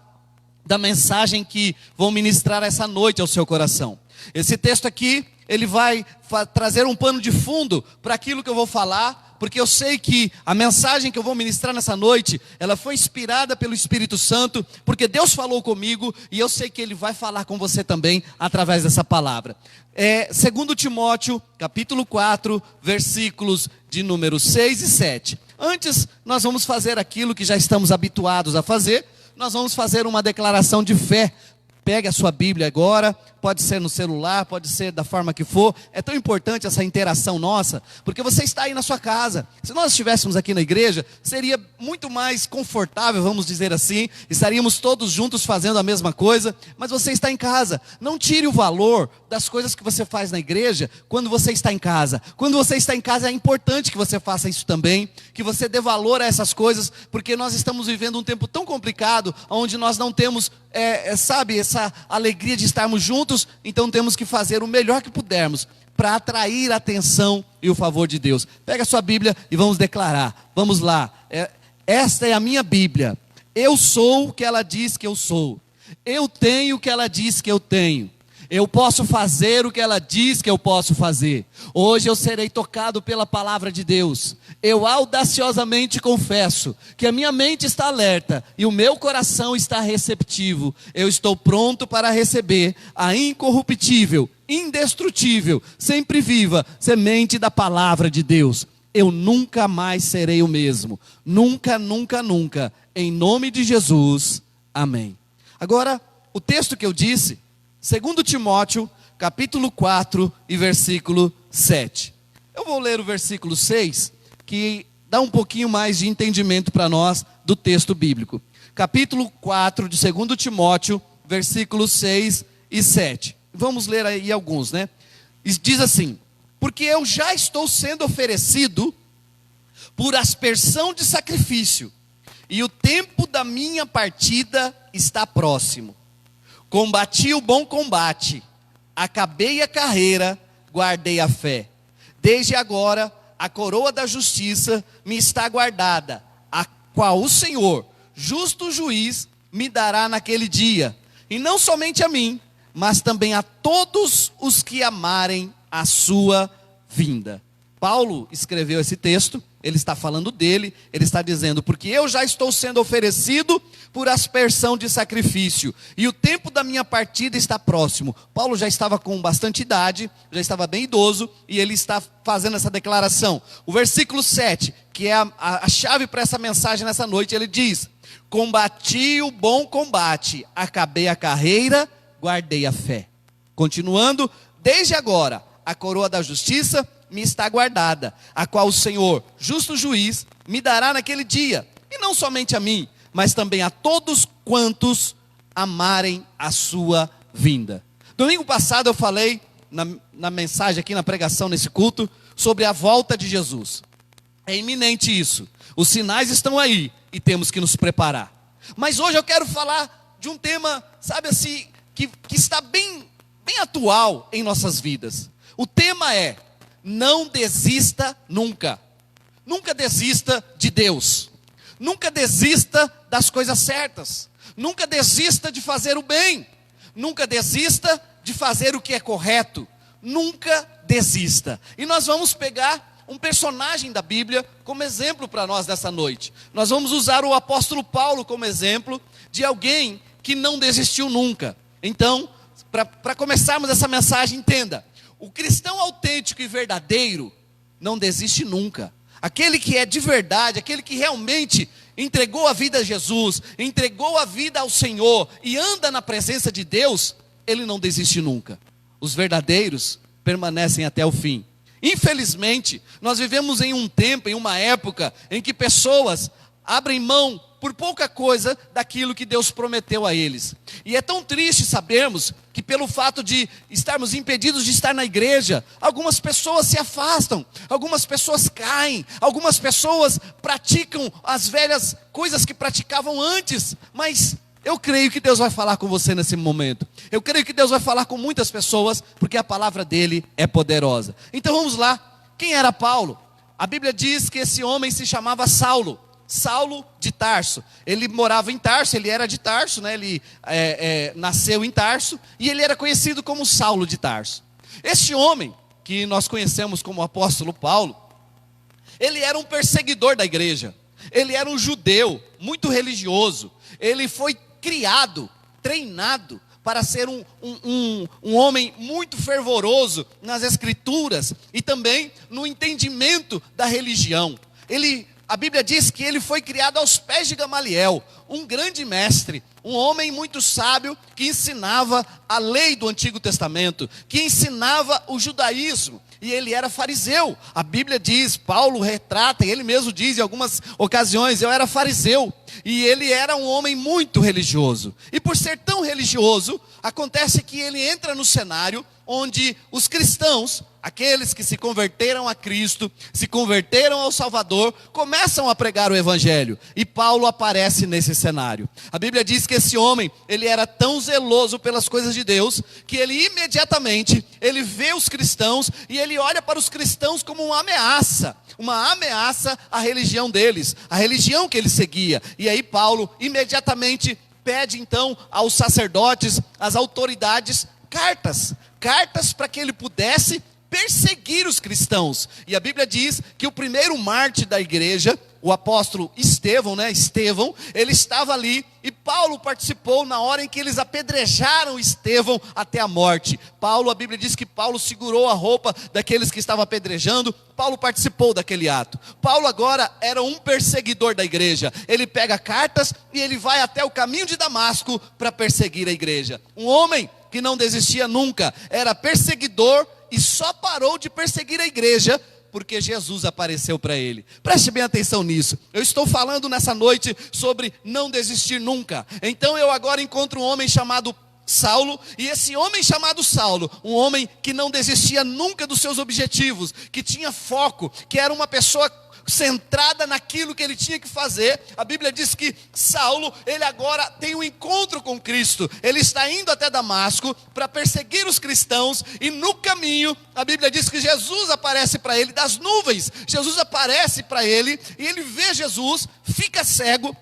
da mensagem que vou ministrar essa noite ao seu coração. Esse texto aqui, ele vai trazer um pano de fundo para aquilo que eu vou falar, porque eu sei que a mensagem que eu vou ministrar nessa noite, ela foi inspirada pelo Espírito Santo, porque Deus falou comigo, e eu sei que Ele vai falar com você também, através dessa palavra. 2 Timóteo, capítulo 4, versículos de número 6 e 7. Antes, nós vamos fazer aquilo que já estamos habituados a fazer. Nós vamos fazer uma declaração de fé. Pegue a sua Bíblia agora, pode ser no celular, pode ser da forma que for. É tão importante essa interação nossa, porque você está aí na sua casa. Se nós estivéssemos aqui na igreja, seria muito mais confortável, vamos dizer assim. Estaríamos todos juntos fazendo a mesma coisa, mas você está em casa. Não tire o valor das coisas que você faz na igreja quando você está em casa. Quando você está em casa, é importante que você faça isso também, que você dê valor a essas coisas, porque nós estamos vivendo um tempo tão complicado, onde nós não temos, essa alegria de estarmos juntos. Então temos que fazer o melhor que pudermos para atrair a atenção e o favor de Deus. Pega a sua Bíblia e vamos declarar. Vamos lá. Esta é a minha Bíblia. Eu sou o que ela diz que eu sou. Eu tenho o que ela diz que eu tenho. Eu posso fazer o que ela diz que eu posso fazer. Hoje eu serei tocado pela palavra de Deus. Eu audaciosamente confesso que a minha mente está alerta e o meu coração está receptivo. Eu estou pronto para receber a incorruptível, indestrutível, sempre viva semente da palavra de Deus. Eu nunca mais serei o mesmo. Nunca, nunca, nunca. Em nome de Jesus. Amém. Agora, o texto que eu disse, 2 Timóteo, capítulo 4 e versículo 7. Eu vou ler o versículo 6, que dá um pouquinho mais de entendimento para nós do texto bíblico. Capítulo 4 de 2 Timóteo, versículos 6 e 7. Vamos ler aí alguns, né? Diz assim: porque eu já estou sendo oferecido por aspersão de sacrifício, e o tempo da minha partida está próximo. Combati o bom combate, acabei a carreira, guardei a fé. Desde agora, a coroa da justiça me está guardada, a qual o Senhor, justo juiz, me dará naquele dia, e não somente a mim, mas também a todos os que amarem a sua vinda. Paulo escreveu esse texto, ele está falando dele, ele está dizendo, porque eu já estou sendo oferecido por aspersão de sacrifício, e o tempo da minha partida está próximo. Paulo já estava com bastante idade, já estava bem idoso, e ele está fazendo essa declaração. O versículo 7, que é a chave para essa mensagem nessa noite, ele diz: combati o bom combate, acabei a carreira, guardei a fé. Continuando, desde agora, a coroa da justiça me está guardada, a qual o Senhor, justo juiz, me dará naquele dia, e não somente a mim, mas também a todos quantos amarem a sua vinda. Domingo passado eu falei, na mensagem aqui, na pregação nesse culto, sobre a volta de Jesus. É iminente isso, os sinais estão aí, e temos que nos preparar. Mas hoje eu quero falar de um tema, sabe assim, que está bem atual em nossas vidas. O tema é: não desista nunca. Nunca desista de Deus. Nunca desista das coisas certas. Nunca desista de fazer o bem. Nunca desista de fazer o que é correto. Nunca desista. E nós vamos pegar um personagem da Bíblia como exemplo para nós nessa noite. Nós vamos usar o apóstolo Paulo como exemplo de alguém que não desistiu nunca. Então, para começarmos essa mensagem, entenda: o cristão autêntico e verdadeiro não desiste nunca. Aquele que é de verdade, aquele que realmente entregou a vida a Jesus, entregou a vida ao Senhor e anda na presença de Deus, ele não desiste nunca. Os verdadeiros permanecem até o fim. Infelizmente, nós vivemos em um tempo, em uma época, em que pessoas abrem mão por pouca coisa daquilo que Deus prometeu a eles. E é tão triste sabermos que pelo fato de estarmos impedidos de estar na igreja, algumas pessoas se afastam, algumas pessoas caem, algumas pessoas praticam as velhas coisas que praticavam antes. Mas eu creio que Deus vai falar com você nesse momento. Eu creio que Deus vai falar com muitas pessoas, porque a palavra dele é poderosa. Então vamos lá. Quem era Paulo? A Bíblia diz que esse homem se chamava Saulo. Saulo de Tarso. Ele morava em Tarso, ele era de Tarso, né? Ele nasceu em Tarso, e ele era conhecido como Saulo de Tarso. Este homem, que nós conhecemos como apóstolo Paulo, ele era um perseguidor da igreja. Ele era um judeu, muito religioso. Ele foi criado, treinado para ser um homem muito fervoroso nas escrituras e também no entendimento da religião. A Bíblia diz que ele foi criado aos pés de Gamaliel, um grande mestre, um homem muito sábio que ensinava a lei do Antigo Testamento, que ensinava o judaísmo, e ele era fariseu. A Bíblia diz, Paulo retrata, e ele mesmo diz em algumas ocasiões: eu era fariseu. E ele era um homem muito religioso, e por ser tão religioso, acontece que ele entra no cenário onde os cristãos, aqueles que se converteram a Cristo, se converteram ao Salvador, começam a pregar o Evangelho, e Paulo aparece nesse cenário. A Bíblia diz que esse homem, ele era tão zeloso pelas coisas de Deus, que ele imediatamente, ele vê os cristãos, e ele olha para os cristãos como uma ameaça à religião deles, a religião que ele seguia. E aí Paulo imediatamente pede então aos sacerdotes, às autoridades, cartas para que ele pudesse perseguir os cristãos. E a Bíblia diz que o primeiro mártir da igreja, o apóstolo Estevão, ele estava ali, e Paulo participou na hora em que eles apedrejaram Estevão até a morte. A Bíblia diz que Paulo segurou a roupa daqueles que estavam apedrejando. Paulo participou daquele ato. Paulo agora era um perseguidor da igreja. Ele pega cartas e ele vai até o caminho de Damasco para perseguir a igreja. Um homem que não desistia nunca, era perseguidor, e só parou de perseguir a igreja porque Jesus apareceu para ele. Preste bem atenção nisso. Eu estou falando nessa noite sobre não desistir nunca. Então eu agora encontro um homem chamado Saulo, e esse homem chamado Saulo, um homem que não desistia nunca dos seus objetivos, que tinha foco, que era uma pessoa centrada naquilo que ele tinha que fazer. A Bíblia diz que Saulo, ele agora tem um encontro com Cristo. Ele está indo até Damasco para perseguir os cristãos, e no caminho, a Bíblia diz que Jesus aparece para ele das nuvens. Jesus aparece para ele, e ele vê Jesus, fica cego,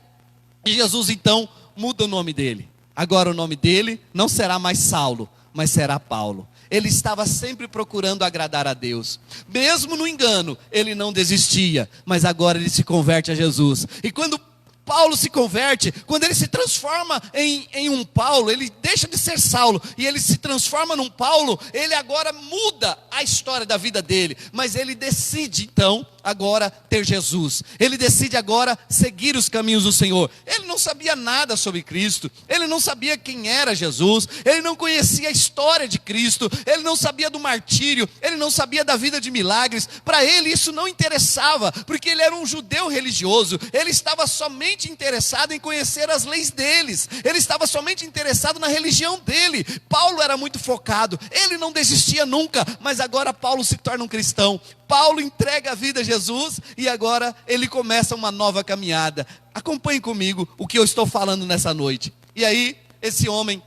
e Jesus então muda o nome dele. Agora o nome dele não será mais Saulo, mas será Paulo. Ele estava sempre procurando agradar a Deus. Mesmo no engano, ele não desistia. Mas agora ele se converte a Jesus. E quando Paulo se converte, quando ele se transforma em um Paulo, ele deixa de ser Saulo e ele se transforma num Paulo, ele agora muda a história da vida dele. Mas ele decide então agora ter Jesus. Ele decide agora seguir os caminhos do Senhor. Ele não sabia nada sobre Cristo, ele não sabia quem era Jesus, ele não conhecia a história de Cristo, ele não sabia do martírio, ele não sabia da vida de milagres. Para ele isso não interessava, porque ele era um judeu religioso. Ele estava somente interessado em conhecer as leis deles, ele estava somente interessado na religião dele. Paulo era muito focado, ele não desistia nunca. Mas agora Paulo se torna um cristão, Paulo entrega a vida a Jesus, e agora ele começa uma nova caminhada. Acompanhe comigo o que eu estou falando nessa noite. E aí, esse homem,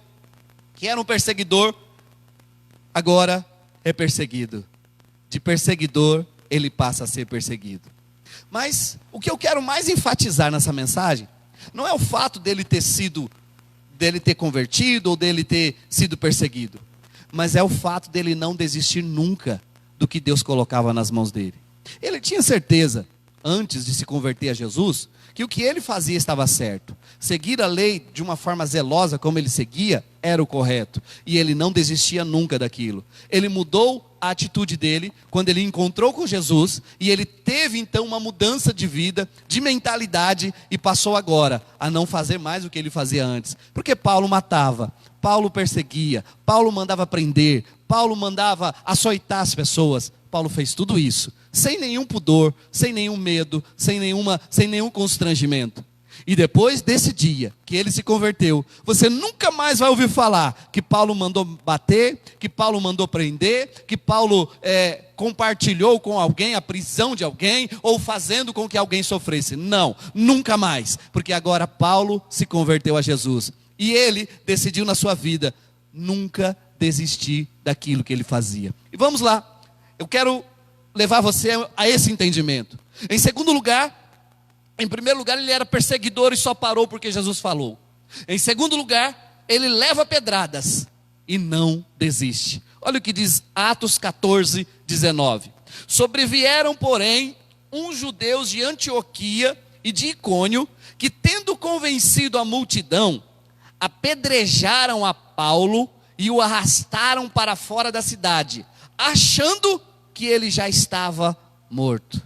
que era um perseguidor, agora é perseguido. De perseguidor, ele passa a ser perseguido. Mas o que eu quero mais enfatizar nessa mensagem, não é o fato dele ter convertido, ou dele ter sido perseguido, mas é o fato dele não desistir nunca do que Deus colocava nas mãos dele. Ele tinha certeza, antes de se converter a Jesus, que o que ele fazia estava certo. Seguir a lei de uma forma zelosa como ele seguia, era o correto. E ele não desistia nunca daquilo. Ele mudou a atitude dele quando ele encontrou com Jesus, e ele teve então uma mudança de vida, de mentalidade, e passou agora a não fazer mais o que ele fazia antes. Porque Paulo matava, Paulo perseguia, Paulo mandava prender, Paulo mandava açoitar as pessoas. Paulo fez tudo isso sem nenhum pudor, sem nenhum medo, sem nenhum constrangimento. E depois desse dia que ele se converteu, você nunca mais vai ouvir falar que Paulo mandou bater, que Paulo mandou prender, que Paulo compartilhou com alguém a prisão de alguém, ou fazendo com que alguém sofresse. Não, nunca mais. Porque agora Paulo se converteu a Jesus, e ele decidiu na sua vida nunca desistir daquilo que ele fazia. E vamos lá, eu quero levar você a esse entendimento. Em primeiro lugar, ele era perseguidor e só parou porque Jesus falou. Em segundo lugar, ele leva pedradas e não desiste. Olha o que diz Atos 14, 19. Sobrevieram, porém, uns judeus de Antioquia e de Icônio, que, tendo convencido a multidão, apedrejaram a Paulo e o arrastaram para fora da cidade, achando que ele já estava morto.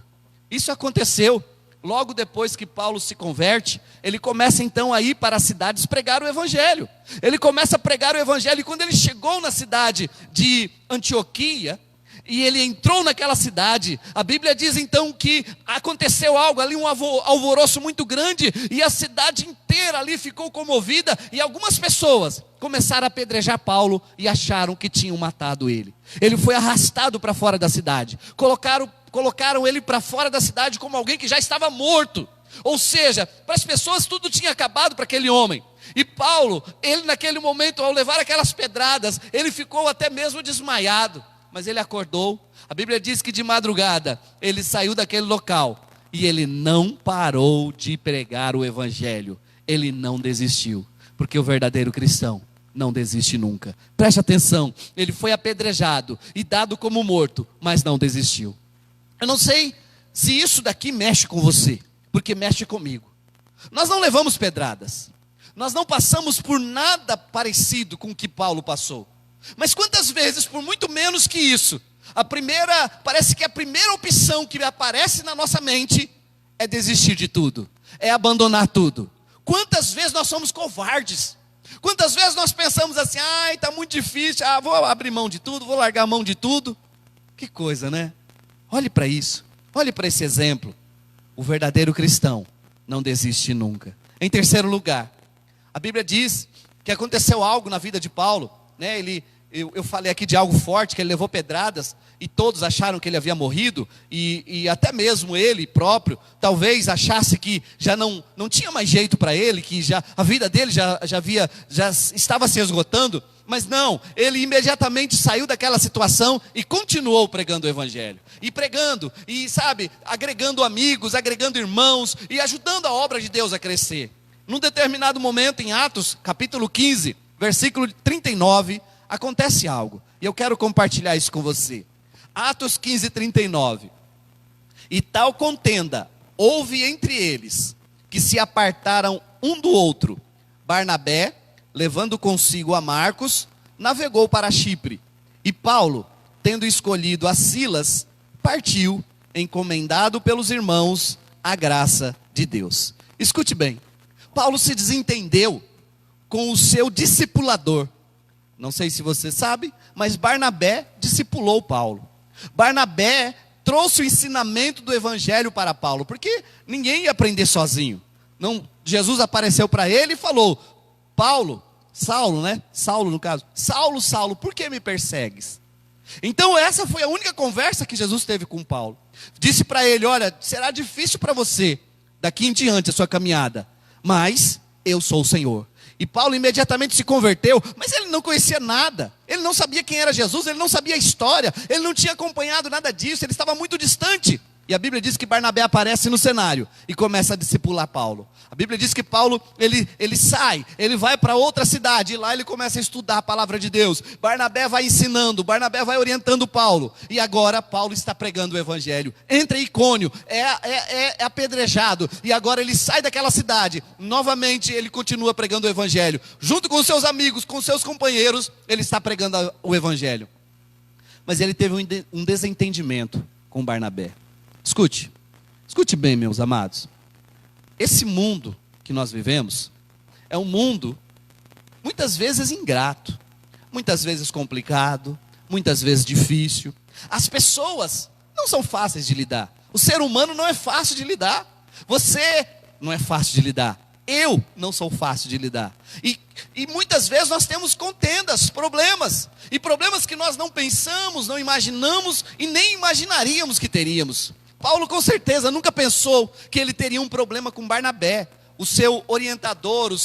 Isso aconteceu logo depois que Paulo se converte. Ele começa então a ir para as cidades pregar o evangelho. Ele começa a pregar o evangelho, e quando ele chegou na cidade de Antioquia, e ele entrou naquela cidade, a Bíblia diz então que aconteceu algo ali, um alvoroço muito grande, e a cidade inteira ali ficou comovida, e algumas pessoas começaram a apedrejar Paulo e acharam que tinham matado ele. Ele foi arrastado para fora da cidade, colocaram ele para fora da cidade como alguém que já estava morto. Ou seja, para as pessoas tudo tinha acabado para aquele homem. E Paulo, ele naquele momento, ao levar aquelas pedradas, ele ficou até mesmo desmaiado. Mas ele acordou. A Bíblia diz que de madrugada ele saiu daquele local, e ele não parou de pregar o evangelho. Ele não desistiu, porque o verdadeiro cristão não desiste nunca. Preste atenção, ele foi apedrejado e dado como morto, mas não desistiu. Eu não sei se isso daqui mexe com você, porque mexe comigo. Nós não levamos pedradas, nós não passamos por nada parecido com o que Paulo passou. Mas quantas vezes, por muito menos que isso, parece que a primeira opção que aparece na nossa mente é desistir de tudo, é abandonar tudo. Quantas vezes nós somos covardes? Quantas vezes nós pensamos assim, está muito difícil, vou abrir mão de tudo, vou largar a mão de tudo. Que coisa, né? Olhe para isso, olhe para esse exemplo. O verdadeiro cristão não desiste nunca. Em terceiro lugar, a Bíblia diz que aconteceu algo na vida de Paulo, né? Eu falei aqui de algo forte, que ele levou pedradas, e todos acharam que ele havia morrido, e até mesmo ele próprio, talvez achasse que já não tinha mais jeito para ele, que a vida dele já estava se esgotando, mas não, ele imediatamente saiu daquela situação e continuou pregando o evangelho, e pregando, e sabe, agregando amigos, agregando irmãos, e ajudando a obra de Deus a crescer. Num determinado momento em Atos, capítulo 15, versículo 39, acontece algo, e eu quero compartilhar isso com você. Atos 15, 39. E tal contenda houve entre eles, que se apartaram um do outro. Barnabé, levando consigo a Marcos, navegou para Chipre. E Paulo, tendo escolhido a Silas, partiu, encomendado pelos irmãos à graça de Deus. Escute bem, Paulo se desentendeu com o seu discipulador. Não sei se você sabe, mas Barnabé discipulou Paulo. Barnabé trouxe o ensinamento do evangelho para Paulo, porque ninguém ia aprender sozinho. Não, Jesus apareceu para ele e falou: Saulo, né? Saulo no caso. Saulo, por que me persegues? Então essa foi a única conversa que Jesus teve com Paulo. Disse para ele: olha, será difícil para você daqui em diante a sua caminhada, mas eu sou o Senhor. E Paulo imediatamente se converteu, mas ele não conhecia nada, ele não sabia quem era Jesus, ele não sabia a história, ele não tinha acompanhado nada disso, ele estava muito distante. E a Bíblia diz que Barnabé aparece no cenário e começa a discipular Paulo. A Bíblia diz que Paulo, ele sai, ele vai para outra cidade, e lá ele começa a estudar a palavra de Deus. Barnabé vai ensinando, Barnabé vai orientando Paulo, e agora Paulo está pregando o evangelho. Entra em Icônio, é apedrejado, e agora ele sai daquela cidade, novamente ele continua pregando o evangelho. Junto com seus amigos, com seus companheiros, ele está pregando o evangelho. Mas ele teve um desentendimento com Barnabé. Escute bem, meus amados. Esse mundo que nós vivemos é um mundo muitas vezes ingrato, muitas vezes complicado, muitas vezes difícil. As pessoas não são fáceis de lidar. O ser humano não é fácil de lidar. Você não é fácil de lidar. Eu não sou fácil de lidar. E muitas vezes nós temos contendas, problemas. E problemas que nós não pensamos, não imaginamos e nem imaginaríamos que teríamos. Paulo com certeza nunca pensou que ele teria um problema com Barnabé, o seu orientador, o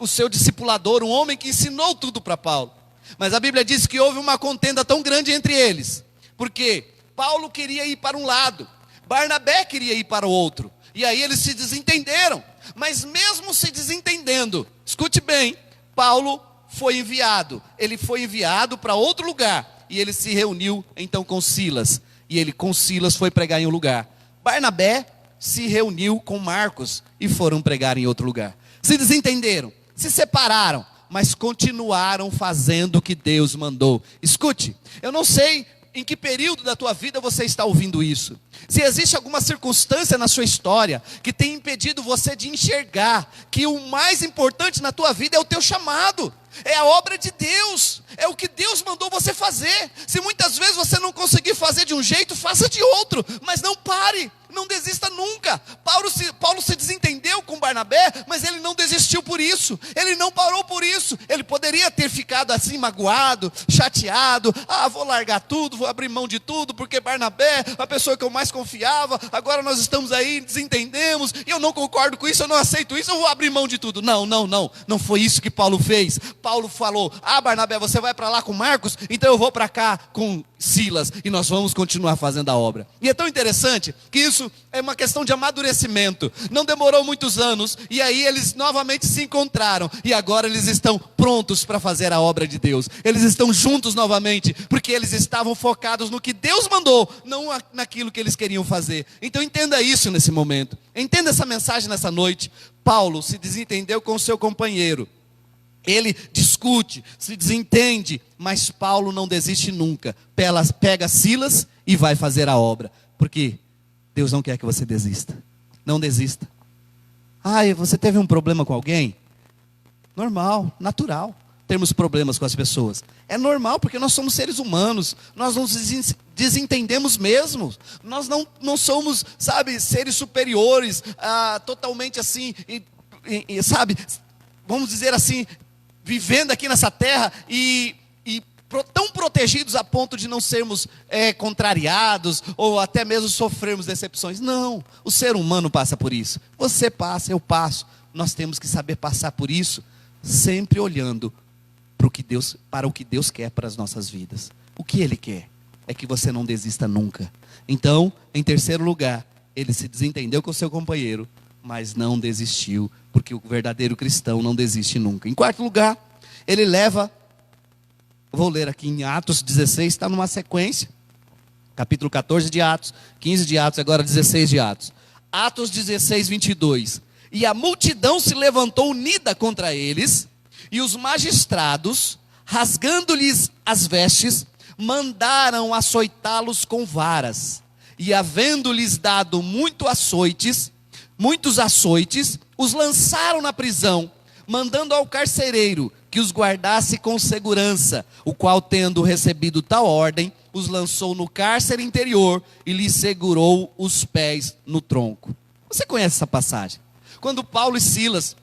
seu discipulador, um homem que ensinou tudo para Paulo. Mas a Bíblia diz que houve uma contenda tão grande entre eles, porque Paulo queria ir para um lado, Barnabé queria ir para o outro, e aí eles se desentenderam. Mas mesmo se desentendendo, escute bem, Paulo foi enviado, ele foi enviado para outro lugar, e ele se reuniu então com Silas. E ele com Silas foi pregar em um lugar. Barnabé se reuniu com Marcos e foram pregar em outro lugar. Se desentenderam, se separaram, mas continuaram fazendo o que Deus mandou. Escute, eu não sei em que período da tua vida você está ouvindo isso. Se existe alguma circunstância na sua história que tem impedido você de enxergar que o mais importante na tua vida é o teu chamado, é a obra de Deus, é o que Deus mandou você fazer. Se muitas vezes você não conseguir fazer de um jeito, faça de outro, mas não pare, não desista nunca. Paulo se desentendeu com Barnabé, mas ele não desistiu por isso, ele não parou por isso. Ele poderia ter ficado assim magoado, chateado, vou largar tudo, vou abrir mão de tudo, porque Barnabé, a pessoa que eu mais confiava, agora nós estamos aí, desentendemos, e eu não concordo com isso, eu não aceito isso, eu vou abrir mão de tudo. Não foi isso que Paulo fez. Paulo falou: Barnabé, você vai para lá com Marcos, então eu vou para cá com Silas, e nós vamos continuar fazendo a obra. E é tão interessante que isso é uma questão de amadurecimento. Não demorou muitos anos, e aí eles novamente se encontraram, e agora eles estão prontos para fazer a obra de Deus. Eles estão juntos novamente, porque eles estavam focados no que Deus mandou, não naquilo que eles queriam fazer. Então entenda isso nesse momento, entenda essa mensagem nessa noite. Paulo se desentendeu com o seu companheiro, ele discute, se desentende, mas Paulo não desiste nunca. Pega Silas e vai fazer a obra, porque Deus não quer que você desista. Não desista. Você teve um problema com alguém? Normal, natural termos problemas com as pessoas. É normal, porque nós somos seres humanos, nós nos desentendemos mesmo. Nós não somos, seres superiores, totalmente assim, vamos dizer assim, vivendo aqui nessa terra tão protegidos a ponto de não sermos contrariados ou até mesmo sofrermos decepções. Não, o ser humano passa por isso. Você passa, eu passo. Nós temos que saber passar por isso, sempre olhando para o que Deus quer para as nossas vidas. O que Ele quer é que você não desista nunca. Então, em terceiro lugar, ele se desentendeu com o seu companheiro, mas não desistiu, porque o verdadeiro cristão não desiste nunca. Em quarto lugar, ele leva, vou ler aqui em Atos 16, está numa sequência, capítulo 14 de Atos, 15 de Atos, agora 16 de Atos. Atos 16, 22. E a multidão se levantou unida contra eles, e os magistrados, rasgando-lhes as vestes, mandaram açoitá-los com varas. E havendo-lhes dado muitos açoites, os lançaram na prisão, mandando ao carcereiro que os guardasse com segurança, o qual, tendo recebido tal ordem, os lançou no cárcere interior e lhes segurou os pés no tronco. Você conhece essa passagem? Quando Paulo e Silas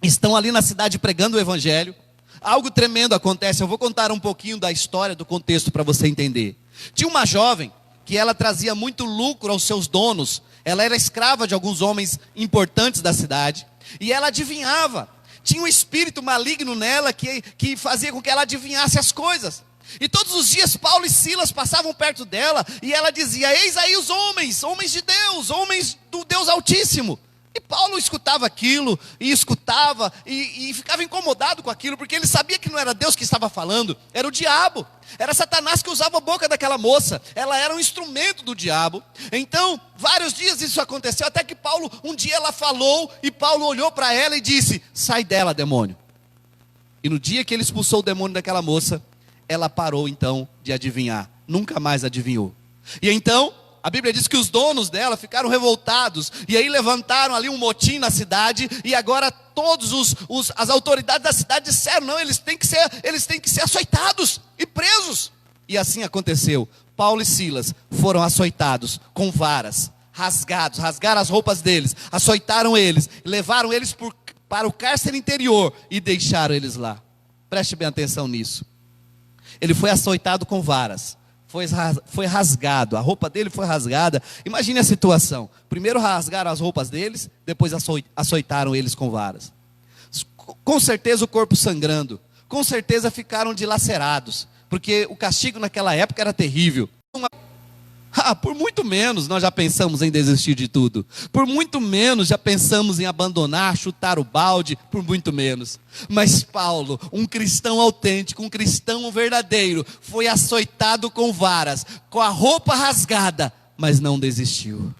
estão ali na cidade pregando o evangelho, algo tremendo acontece. Eu vou contar um pouquinho da história, do contexto para você entender. Tinha uma jovem que ela trazia muito lucro aos seus donos. Ela era escrava de alguns homens importantes da cidade. E ela adivinhava. Tinha um espírito maligno nela que fazia com que ela adivinhasse as coisas. E todos os dias Paulo e Silas passavam perto dela. E ela dizia: eis aí os homens de Deus, homens do Deus Altíssimo. E Paulo escutava aquilo, e escutava, e ficava incomodado com aquilo, porque ele sabia que não era Deus que estava falando, era o diabo, era Satanás que usava a boca daquela moça, ela era um instrumento do diabo. Então, vários dias isso aconteceu, até que Paulo, um dia ela falou, e Paulo olhou para ela e disse: sai dela, demônio. E no dia que ele expulsou o demônio daquela moça, ela parou então de adivinhar, nunca mais adivinhou. E então, a Bíblia diz que os donos dela ficaram revoltados, e aí levantaram ali um motim na cidade, e agora todas as autoridades da cidade disseram: não, eles têm que ser açoitados e presos. E assim aconteceu. Paulo e Silas foram açoitados com varas, rasgaram as roupas deles, açoitaram eles, levaram eles para o cárcere interior e deixaram eles lá. Preste bem atenção nisso. Ele foi açoitado com varas, foi rasgado, a roupa dele foi rasgada. Imagine a situação: primeiro rasgaram as roupas deles, depois açoitaram eles com varas. Com certeza o corpo sangrando, com certeza ficaram dilacerados, porque o castigo naquela época era terrível. Por muito menos nós já pensamos em desistir de tudo. Por muito menos já pensamos em abandonar, chutar o balde, por muito menos. Mas Paulo, um cristão autêntico, um cristão verdadeiro, foi açoitado com varas, com a roupa rasgada, mas não desistiu.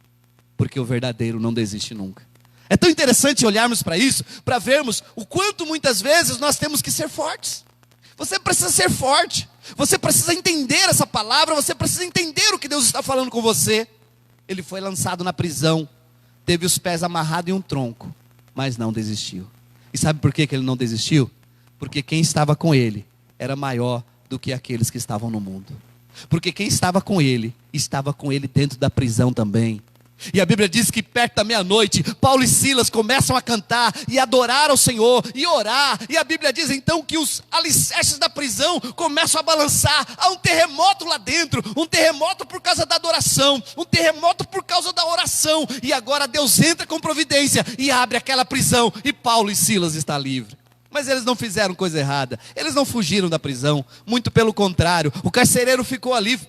Porque o verdadeiro não desiste nunca. É tão interessante olharmos para isso, para vermos o quanto muitas vezes nós temos que ser fortes. Você precisa ser forte. Você precisa entender essa palavra, você precisa entender o que Deus está falando com você. Ele foi lançado na prisão, teve os pés amarrados em um tronco, mas não desistiu. E sabe por que ele não desistiu? Porque quem estava com ele era maior do que aqueles que estavam no mundo. Porque quem estava com ele dentro da prisão também. E a Bíblia diz que perto da meia-noite, Paulo e Silas começam a cantar e adorar ao Senhor e orar. E a Bíblia diz então que os alicerces da prisão começam a balançar. Há um terremoto lá dentro, um terremoto por causa da adoração, um terremoto por causa da oração. E agora Deus entra com providência e abre aquela prisão, e Paulo e Silas estão livres. Mas eles não fizeram coisa errada, eles não fugiram da prisão, muito pelo contrário. O carcereiro ficou ali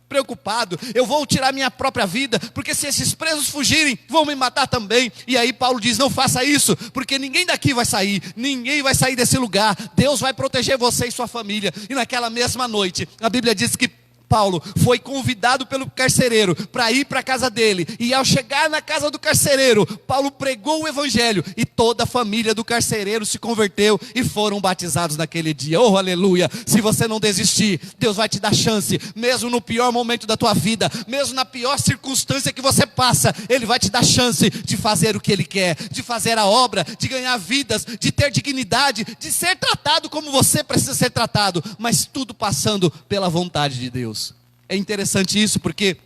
preocupado: eu vou tirar minha própria vida, porque se esses presos fugirem, vão me matar também. E aí Paulo diz: não faça isso, porque ninguém daqui vai sair, ninguém vai sair desse lugar, Deus vai proteger você e sua família. E naquela mesma noite, a Bíblia diz que Paulo foi convidado pelo carcereiro para ir para a casa dele, e ao chegar na casa do carcereiro, Paulo pregou o evangelho, e toda a família do carcereiro se converteu e foram batizados naquele dia. Oh, aleluia! Se você não desistir, Deus vai te dar chance, mesmo no pior momento da tua vida, mesmo na pior circunstância que você passa, Ele vai te dar chance de fazer o que Ele quer, de fazer a obra, de ganhar vidas, de ter dignidade, de ser tratado como você precisa ser tratado, mas tudo passando pela vontade de Deus. É interessante isso, porque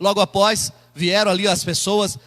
logo após vieram ali as pessoas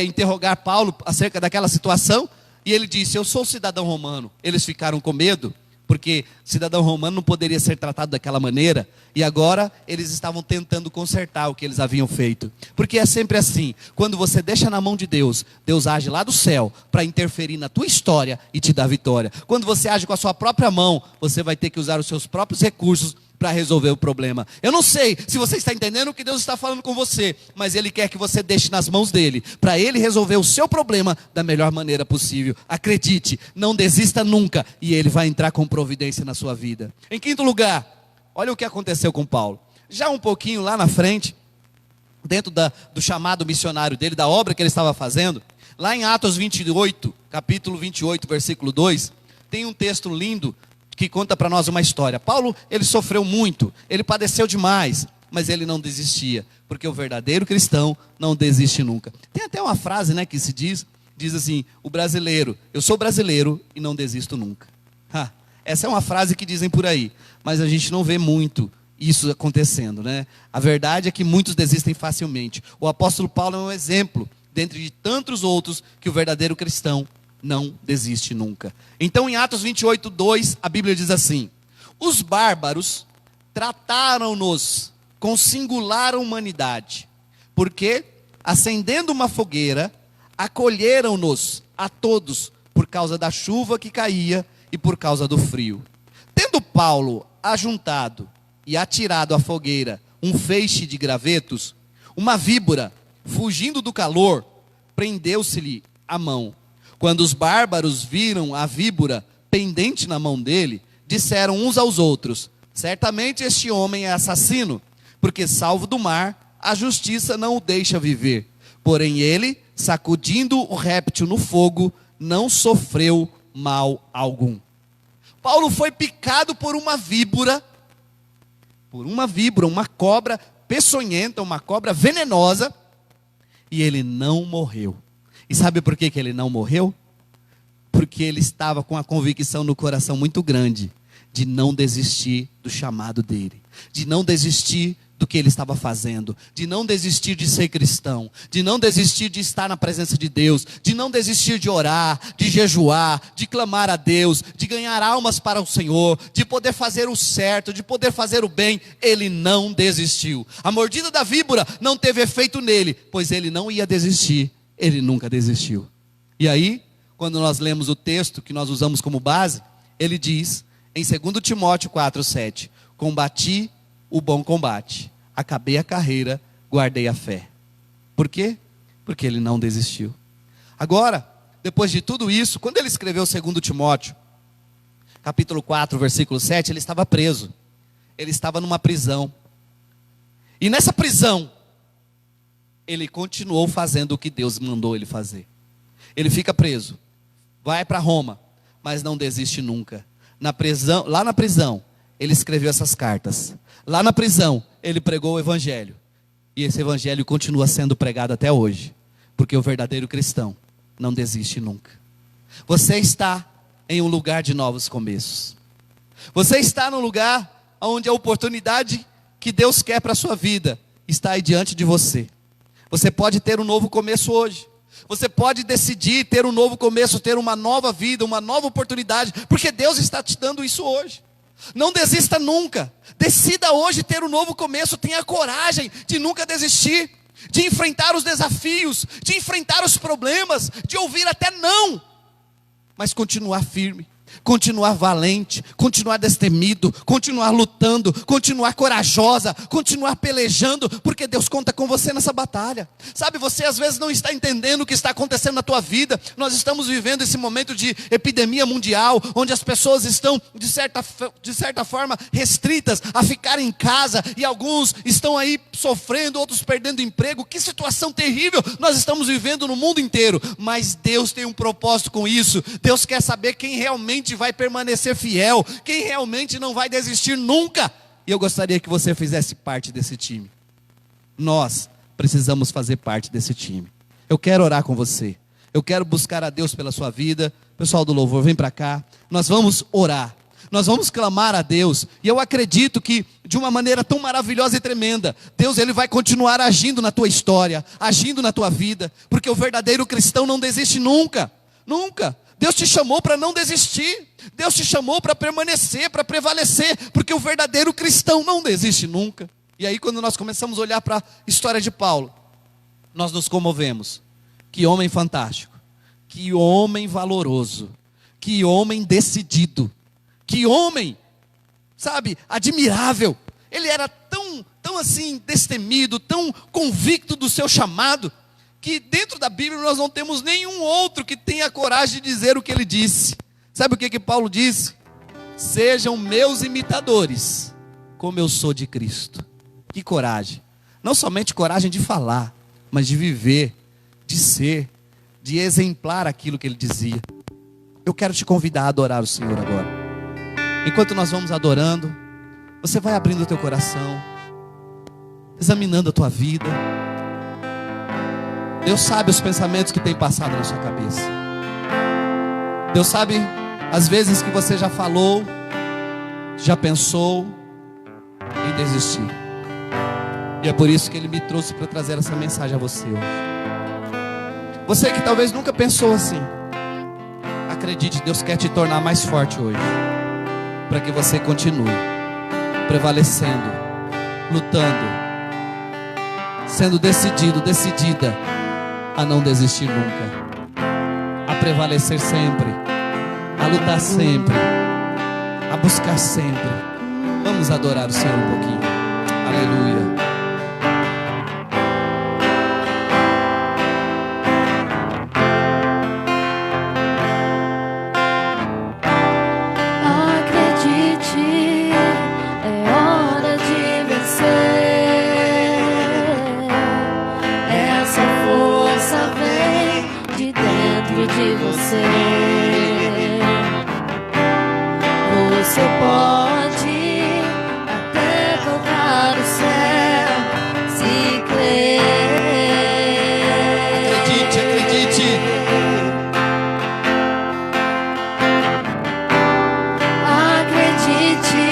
interrogar Paulo acerca daquela situação, e ele disse: eu sou cidadão romano. Eles ficaram com medo, porque cidadão romano não poderia ser tratado daquela maneira, e agora eles estavam tentando consertar o que eles haviam feito. Porque é sempre assim, quando você deixa na mão de Deus, Deus age lá do céu para interferir na tua história e te dar vitória. Quando você age com a sua própria mão, você vai ter que usar os seus próprios recursos para resolver o problema. Eu não sei se você está entendendo o que Deus está falando com você, mas Ele quer que você deixe nas mãos dEle, para Ele resolver o seu problema da melhor maneira possível. Acredite, não desista nunca, e Ele vai entrar com providência na sua vida. Em quinto lugar, olha o que aconteceu com Paulo. Já um pouquinho lá na frente, dentro do chamado missionário dele, da obra que ele estava fazendo, lá em Atos 28, capítulo 28, versículo 2, tem um texto lindo, que conta para nós uma história. Paulo, ele sofreu muito, ele padeceu demais, mas ele não desistia, porque o verdadeiro cristão não desiste nunca. Tem até uma frase, né, que se diz assim: o brasileiro, eu sou brasileiro e não desisto nunca. Essa é uma frase que dizem por aí, mas a gente não vê muito isso acontecendo, né? A verdade é que muitos desistem facilmente. O apóstolo Paulo é um exemplo, dentre de tantos outros, que o verdadeiro cristão não desiste nunca. Então, em Atos 28, 2, a Bíblia diz assim: os bárbaros trataram-nos com singular humanidade, porque, acendendo uma fogueira, acolheram-nos a todos, por causa da chuva que caía e por causa do frio. Tendo Paulo ajuntado e atirado à fogueira um feixe de gravetos, uma víbora, fugindo do calor, prendeu-se-lhe a mão. Quando os bárbaros viram a víbora pendente na mão dele, disseram uns aos outros: certamente este homem é assassino, porque salvo do mar, a justiça não o deixa viver. Porém ele, sacudindo o réptil no fogo, não sofreu mal algum. Paulo foi picado por uma víbora, uma cobra peçonhenta, uma cobra venenosa, e ele não morreu. E sabe por que ele não morreu? Porque ele estava com a convicção no coração muito grande de não desistir do chamado dele, de não desistir do que ele estava fazendo, de não desistir de ser cristão, de não desistir de estar na presença de Deus, de não desistir de orar, de jejuar, de clamar a Deus, de ganhar almas para o Senhor, de poder fazer o certo, de poder fazer o bem. Ele não desistiu. A mordida da víbora não teve efeito nele, pois ele não ia desistir. Ele nunca desistiu. E aí, quando nós lemos o texto que nós usamos como base, ele diz, em 2 Timóteo 4:7, combati o bom combate, acabei a carreira, guardei a fé. Por quê? Porque ele não desistiu. Agora, depois de tudo isso, quando ele escreveu 2 Timóteo, capítulo 4, versículo 7, ele estava preso. Ele estava numa prisão. E nessa prisão, ele continuou fazendo o que Deus mandou ele fazer. Ele fica preso, vai para Roma, mas não desiste nunca. Lá na prisão, ele escreveu essas cartas. Lá na prisão, ele pregou o evangelho. E esse evangelho continua sendo pregado até hoje, porque o verdadeiro cristão não desiste nunca. Você está em um lugar de novos começos. Você está num lugar onde a oportunidade que Deus quer para a sua vida está aí diante de você. Você pode ter um novo começo hoje. Você pode decidir ter um novo começo, ter uma nova vida, uma nova oportunidade, porque Deus está te dando isso hoje. Não desista nunca. Decida hoje ter um novo começo. Tenha coragem de nunca desistir, de enfrentar os desafios, de enfrentar os problemas, de ouvir até não, mas continuar firme, continuar valente, continuar destemido, continuar lutando, continuar corajosa, continuar pelejando, porque Deus conta com você nessa batalha. Sabe, você às vezes não está entendendo o que está acontecendo na tua vida. Nós estamos vivendo esse momento de epidemia mundial, onde as pessoas estão de certa forma restritas a ficar em casa, e alguns estão aí sofrendo, outros perdendo emprego. Que situação terrível nós estamos vivendo no mundo inteiro, mas Deus tem um propósito com isso. Deus quer saber quem realmente vai permanecer fiel, quem realmente não vai desistir nunca. E eu gostaria que você fizesse parte desse time. Nós precisamos fazer parte desse time. Eu quero orar com você. Eu quero buscar a Deus pela sua vida. Pessoal do louvor, vem para cá. Nós vamos orar. Nós vamos clamar a Deus. E eu acredito que de uma maneira tão maravilhosa e tremenda, Deus ele vai continuar agindo na tua história, agindo na tua vida, porque o verdadeiro cristão não desiste nunca. Nunca. Deus te chamou para não desistir. Deus te chamou para permanecer, para prevalecer, porque o verdadeiro cristão não desiste nunca. E aí quando nós começamos a olhar para a história de Paulo, nós nos comovemos. Que homem fantástico, que homem valoroso, que homem decidido, que homem, sabe, admirável. Ele era tão assim destemido, tão convicto do seu chamado, que dentro da Bíblia nós não temos nenhum outro que tenha coragem de dizer o que ele disse. Sabe o que Paulo disse? Sejam meus imitadores, como eu sou de Cristo. Que coragem! Não somente coragem de falar, mas de viver, de ser, de exemplar aquilo que ele dizia. Eu quero te convidar a adorar o Senhor agora. Enquanto nós vamos adorando, você vai abrindo o teu coração, examinando a tua vida. Deus sabe os pensamentos que tem passado na sua cabeça. Deus sabe as vezes que você já falou, já pensou em desistir. E é por isso que Ele me trouxe para trazer essa mensagem a você hoje. Você que talvez nunca pensou assim, acredite, Deus quer te tornar mais forte hoje, para que você continue prevalecendo, lutando, sendo decidido, decidida a não desistir nunca, a prevalecer sempre, a lutar sempre, a buscar sempre. Vamos adorar o Senhor um pouquinho. Aleluia. Você pode até tocar o céu, se crer. Acredite, acredite. Acredite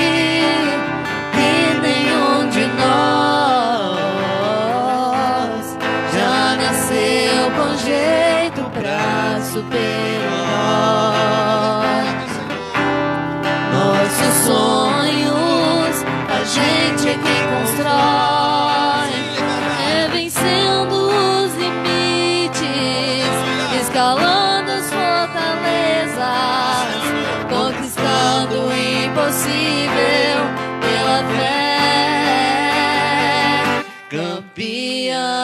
que nenhum de nós já nasceu com jeito pra super-herói. Nossos sonhos, a gente é quem constrói, é vencendo os limites, escalando as fortalezas, conquistando o impossível pela fé. Campeão,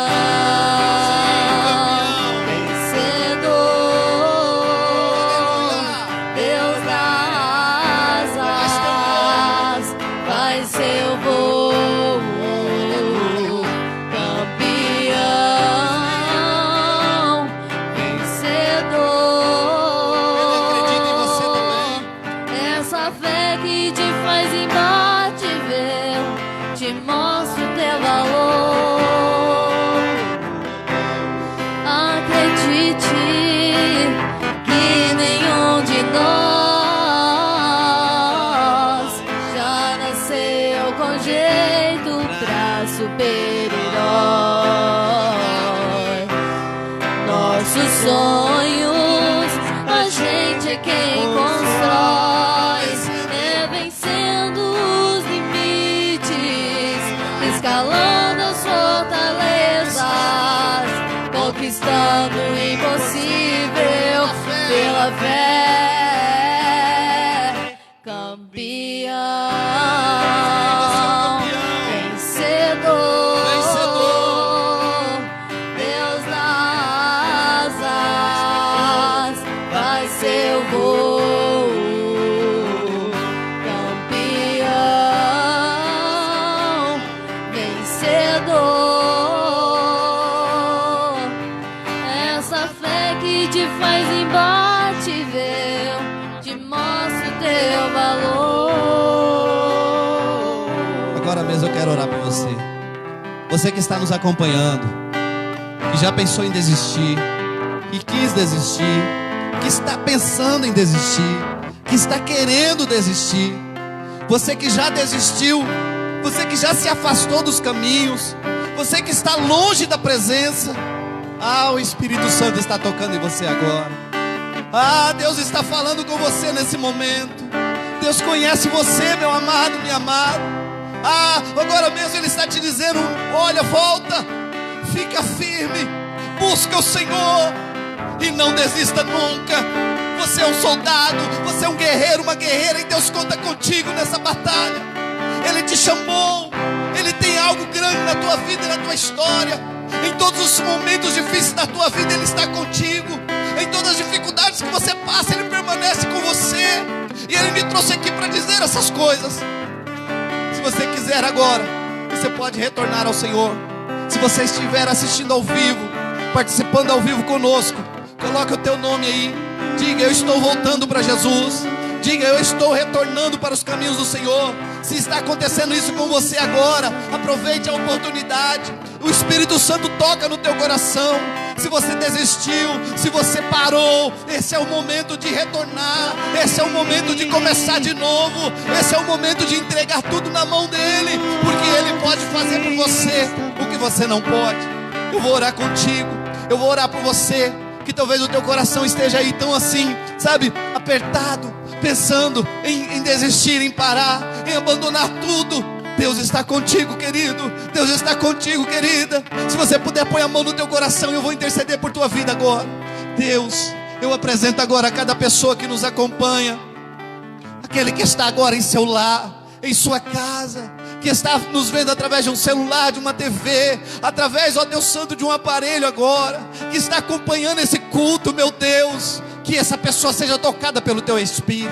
nossos sonhos, a gente é quem constrói, é vencendo os limites, escalando as fortalezas, conquistando o impossível pela fé. Campeão, eu quero orar por você. Você que está nos acompanhando, que já pensou em desistir, que quis desistir, que está pensando em desistir, que está querendo desistir. Você que já desistiu, você que já se afastou dos caminhos, você que está longe da presença. O Espírito Santo está tocando em você agora. Ah, Deus está falando com você nesse momento. Deus conhece você, meu amado, minha amada. Ah, agora mesmo Ele está te dizendo: olha, volta, fica firme, busca o Senhor e não desista nunca. Você é um soldado, você é um guerreiro, uma guerreira, e Deus conta contigo nessa batalha. Ele te chamou, Ele tem algo grande na tua vida e na tua história. Em todos os momentos difíceis da tua vida Ele está contigo. Em todas as dificuldades que você passa, Ele permanece com você. E Ele me trouxe aqui para dizer essas coisas. Se você quiser agora, você pode retornar ao Senhor. Se você estiver assistindo ao vivo, participando ao vivo conosco, coloque o teu nome aí. Diga: eu estou voltando para Jesus. Diga: eu estou retornando para os caminhos do Senhor. Se está acontecendo isso com você agora, aproveite a oportunidade. O Espírito Santo toca no teu coração. Se você desistiu, se você parou, esse é o momento de retornar. Esse é o momento de começar de novo. Esse é o momento de entregar tudo na mão dEle, porque Ele pode fazer por você o que você não pode. Eu vou orar contigo. Eu vou orar por você, que talvez o teu coração esteja aí tão assim, sabe, apertado, pensando em desistir, em parar, em abandonar tudo. Deus está contigo, querido. Deus está contigo, querida. Se você puder, põe a mão no teu coração e eu vou interceder por tua vida agora. Deus, eu apresento agora a cada pessoa que nos acompanha, aquele que está agora em seu lar, em sua casa, que está nos vendo através de um celular, de uma TV, através, ó Deus Santo, de um aparelho agora, que está acompanhando esse culto, meu Deus. Que essa pessoa seja tocada pelo teu Espírito.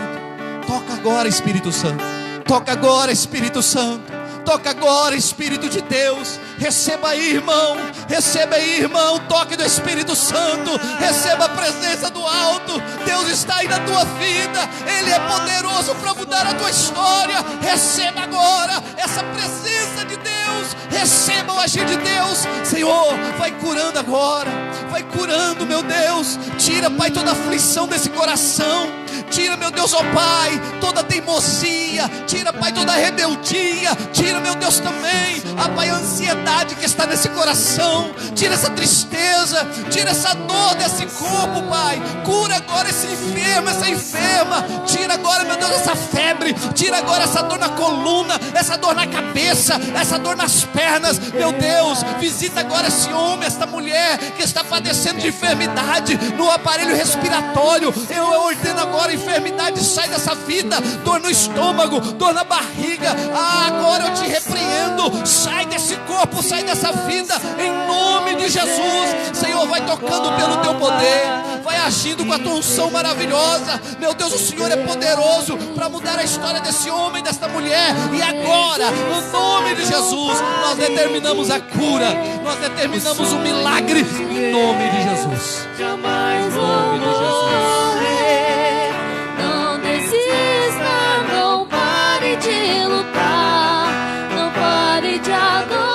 Toca agora, Espírito Santo. Toca agora, Espírito Santo. Toca agora, Espírito de Deus. Receba aí, irmão. Receba aí, irmão. Toque do Espírito Santo. Receba a presença do alto. Deus está aí na tua vida. Ele é poderoso para mudar a tua história. Receba agora essa presença de Deus. Receba o agir de Deus. Senhor, vai curando agora. Vai curando, meu Deus. Tira, Pai, toda aflição desse coração. Tira, meu Deus, ó Pai, toda teimosia. Tira, Pai, toda rebeldia. Tira, meu Deus, também, ó Pai, a ansiedade que está nesse coração. Tira essa tristeza. Tira essa dor desse corpo, Pai. Cura agora esse enfermo, essa enferma. Tira agora, meu Deus, essa febre. Tira agora essa dor na coluna, essa dor na cabeça, essa dor nas pernas. Meu Deus, visita agora esse homem, esta mulher que está padecendo de enfermidade no aparelho respiratório. Eu ordeno agora: enfermidade, sai dessa vida. Dor no estômago, dor na barriga. Ah, agora eu te repreendo. Sai desse corpo, sai dessa vida, em nome de Jesus. Senhor, vai tocando pelo teu poder, vai agindo com a tua unção maravilhosa. Meu Deus, o Senhor é poderoso para mudar a história desse homem, desta mulher. E agora, no nome de Jesus, nós determinamos a cura, nós determinamos o milagre, em nome de Jesus. Jamais vou morrer. Não desista, não pare de lutar, não pare de adorar.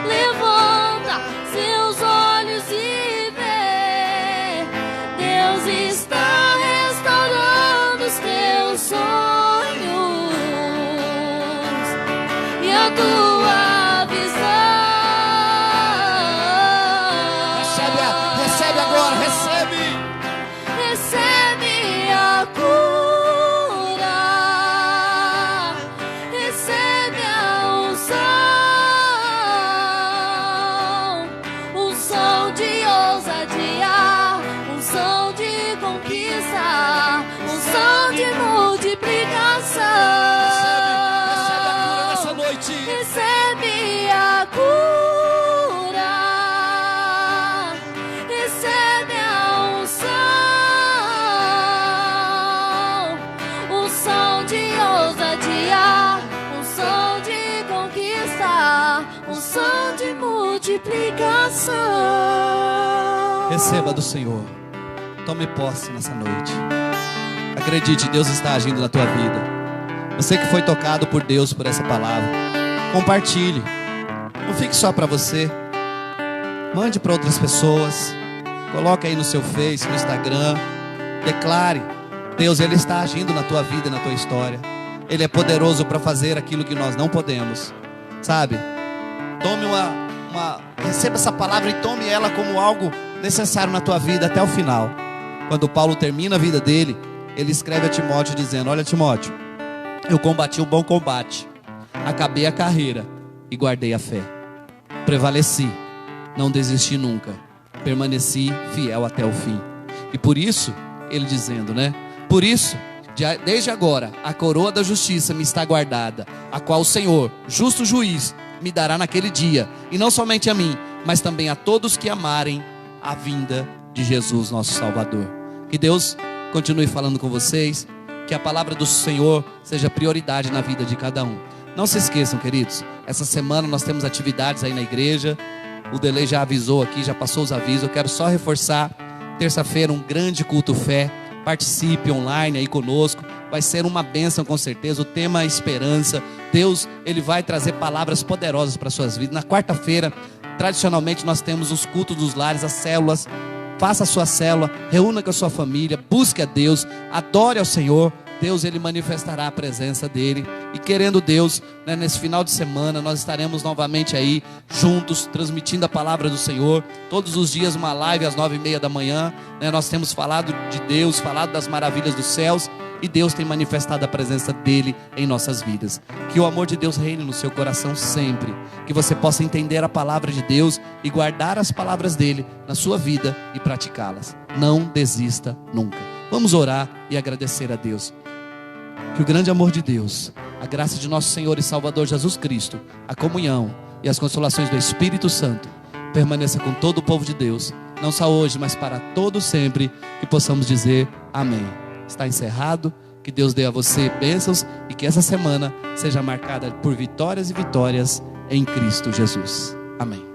Levanta seus olhos e vê, Deus está restaurando os teus sonhos e a tua visão. Recebe agora, recebe. Recebe a cura, recebe a unção de ousadia, unção de conquista, unção de multiplicação. Recebe a cura nessa noite. Recebe a cura, recebe a unção de ousadia, unção de conquista, unção de multiplicação. Receba do Senhor. Tome posse nessa noite. Acredite, Deus está agindo na tua vida. Você que foi tocado por Deus por essa palavra, compartilhe. Não fique só para você. Mande para outras pessoas. Coloque aí no seu Face, no Instagram. Declare: Deus, Ele está agindo na tua vida e na tua história. Ele é poderoso para fazer aquilo que nós não podemos. Sabe? Tome receba essa palavra e tome ela como algo necessário na tua vida até o final. Quando Paulo termina a vida dele, ele escreve a Timóteo dizendo: olha, Timóteo, eu combati o bom combate, acabei a carreira e guardei a fé. Prevaleci, não desisti nunca, permaneci fiel até o fim. E por isso, ele dizendo, né? Por isso, desde agora, a coroa da justiça me está guardada, a qual o Senhor, justo juiz, me dará naquele dia. E não somente a mim, mas também a todos que amarem a vinda de Jesus, nosso Salvador. Que Deus continue falando com vocês, que a palavra do Senhor seja prioridade na vida de cada um. Não se esqueçam, queridos, essa semana nós temos atividades aí na igreja. O Delei já avisou aqui, já passou os avisos. Eu quero só reforçar, terça-feira um grande culto fé. Participe online aí conosco, vai ser uma bênção com certeza. O tema é esperança. Deus, Ele vai trazer palavras poderosas para suas vidas. Na quarta-feira, tradicionalmente nós temos os cultos dos lares, as células. Faça a sua célula, reúna com a sua família, busque a Deus, adore ao Senhor. Deus, Ele manifestará a presença dEle. E querendo Deus, né, nesse final de semana nós estaremos novamente aí juntos, transmitindo a palavra do Senhor. Todos os dias uma live às 9h30 da manhã, né, nós temos falado de Deus, falado das maravilhas dos céus. E Deus tem manifestado a presença dEle em nossas vidas. Que o amor de Deus reine no seu coração sempre. Que você possa entender a palavra de Deus e guardar as palavras dEle na sua vida e praticá-las. Não desista nunca. Vamos orar e agradecer a Deus. Que o grande amor de Deus, a graça de nosso Senhor e Salvador Jesus Cristo, a comunhão e as consolações do Espírito Santo permaneça com todo o povo de Deus, não só hoje, mas para todo sempre, que possamos dizer amém. Está encerrado. Que Deus dê a você bênçãos e que essa semana seja marcada por vitórias e vitórias em Cristo Jesus. Amém.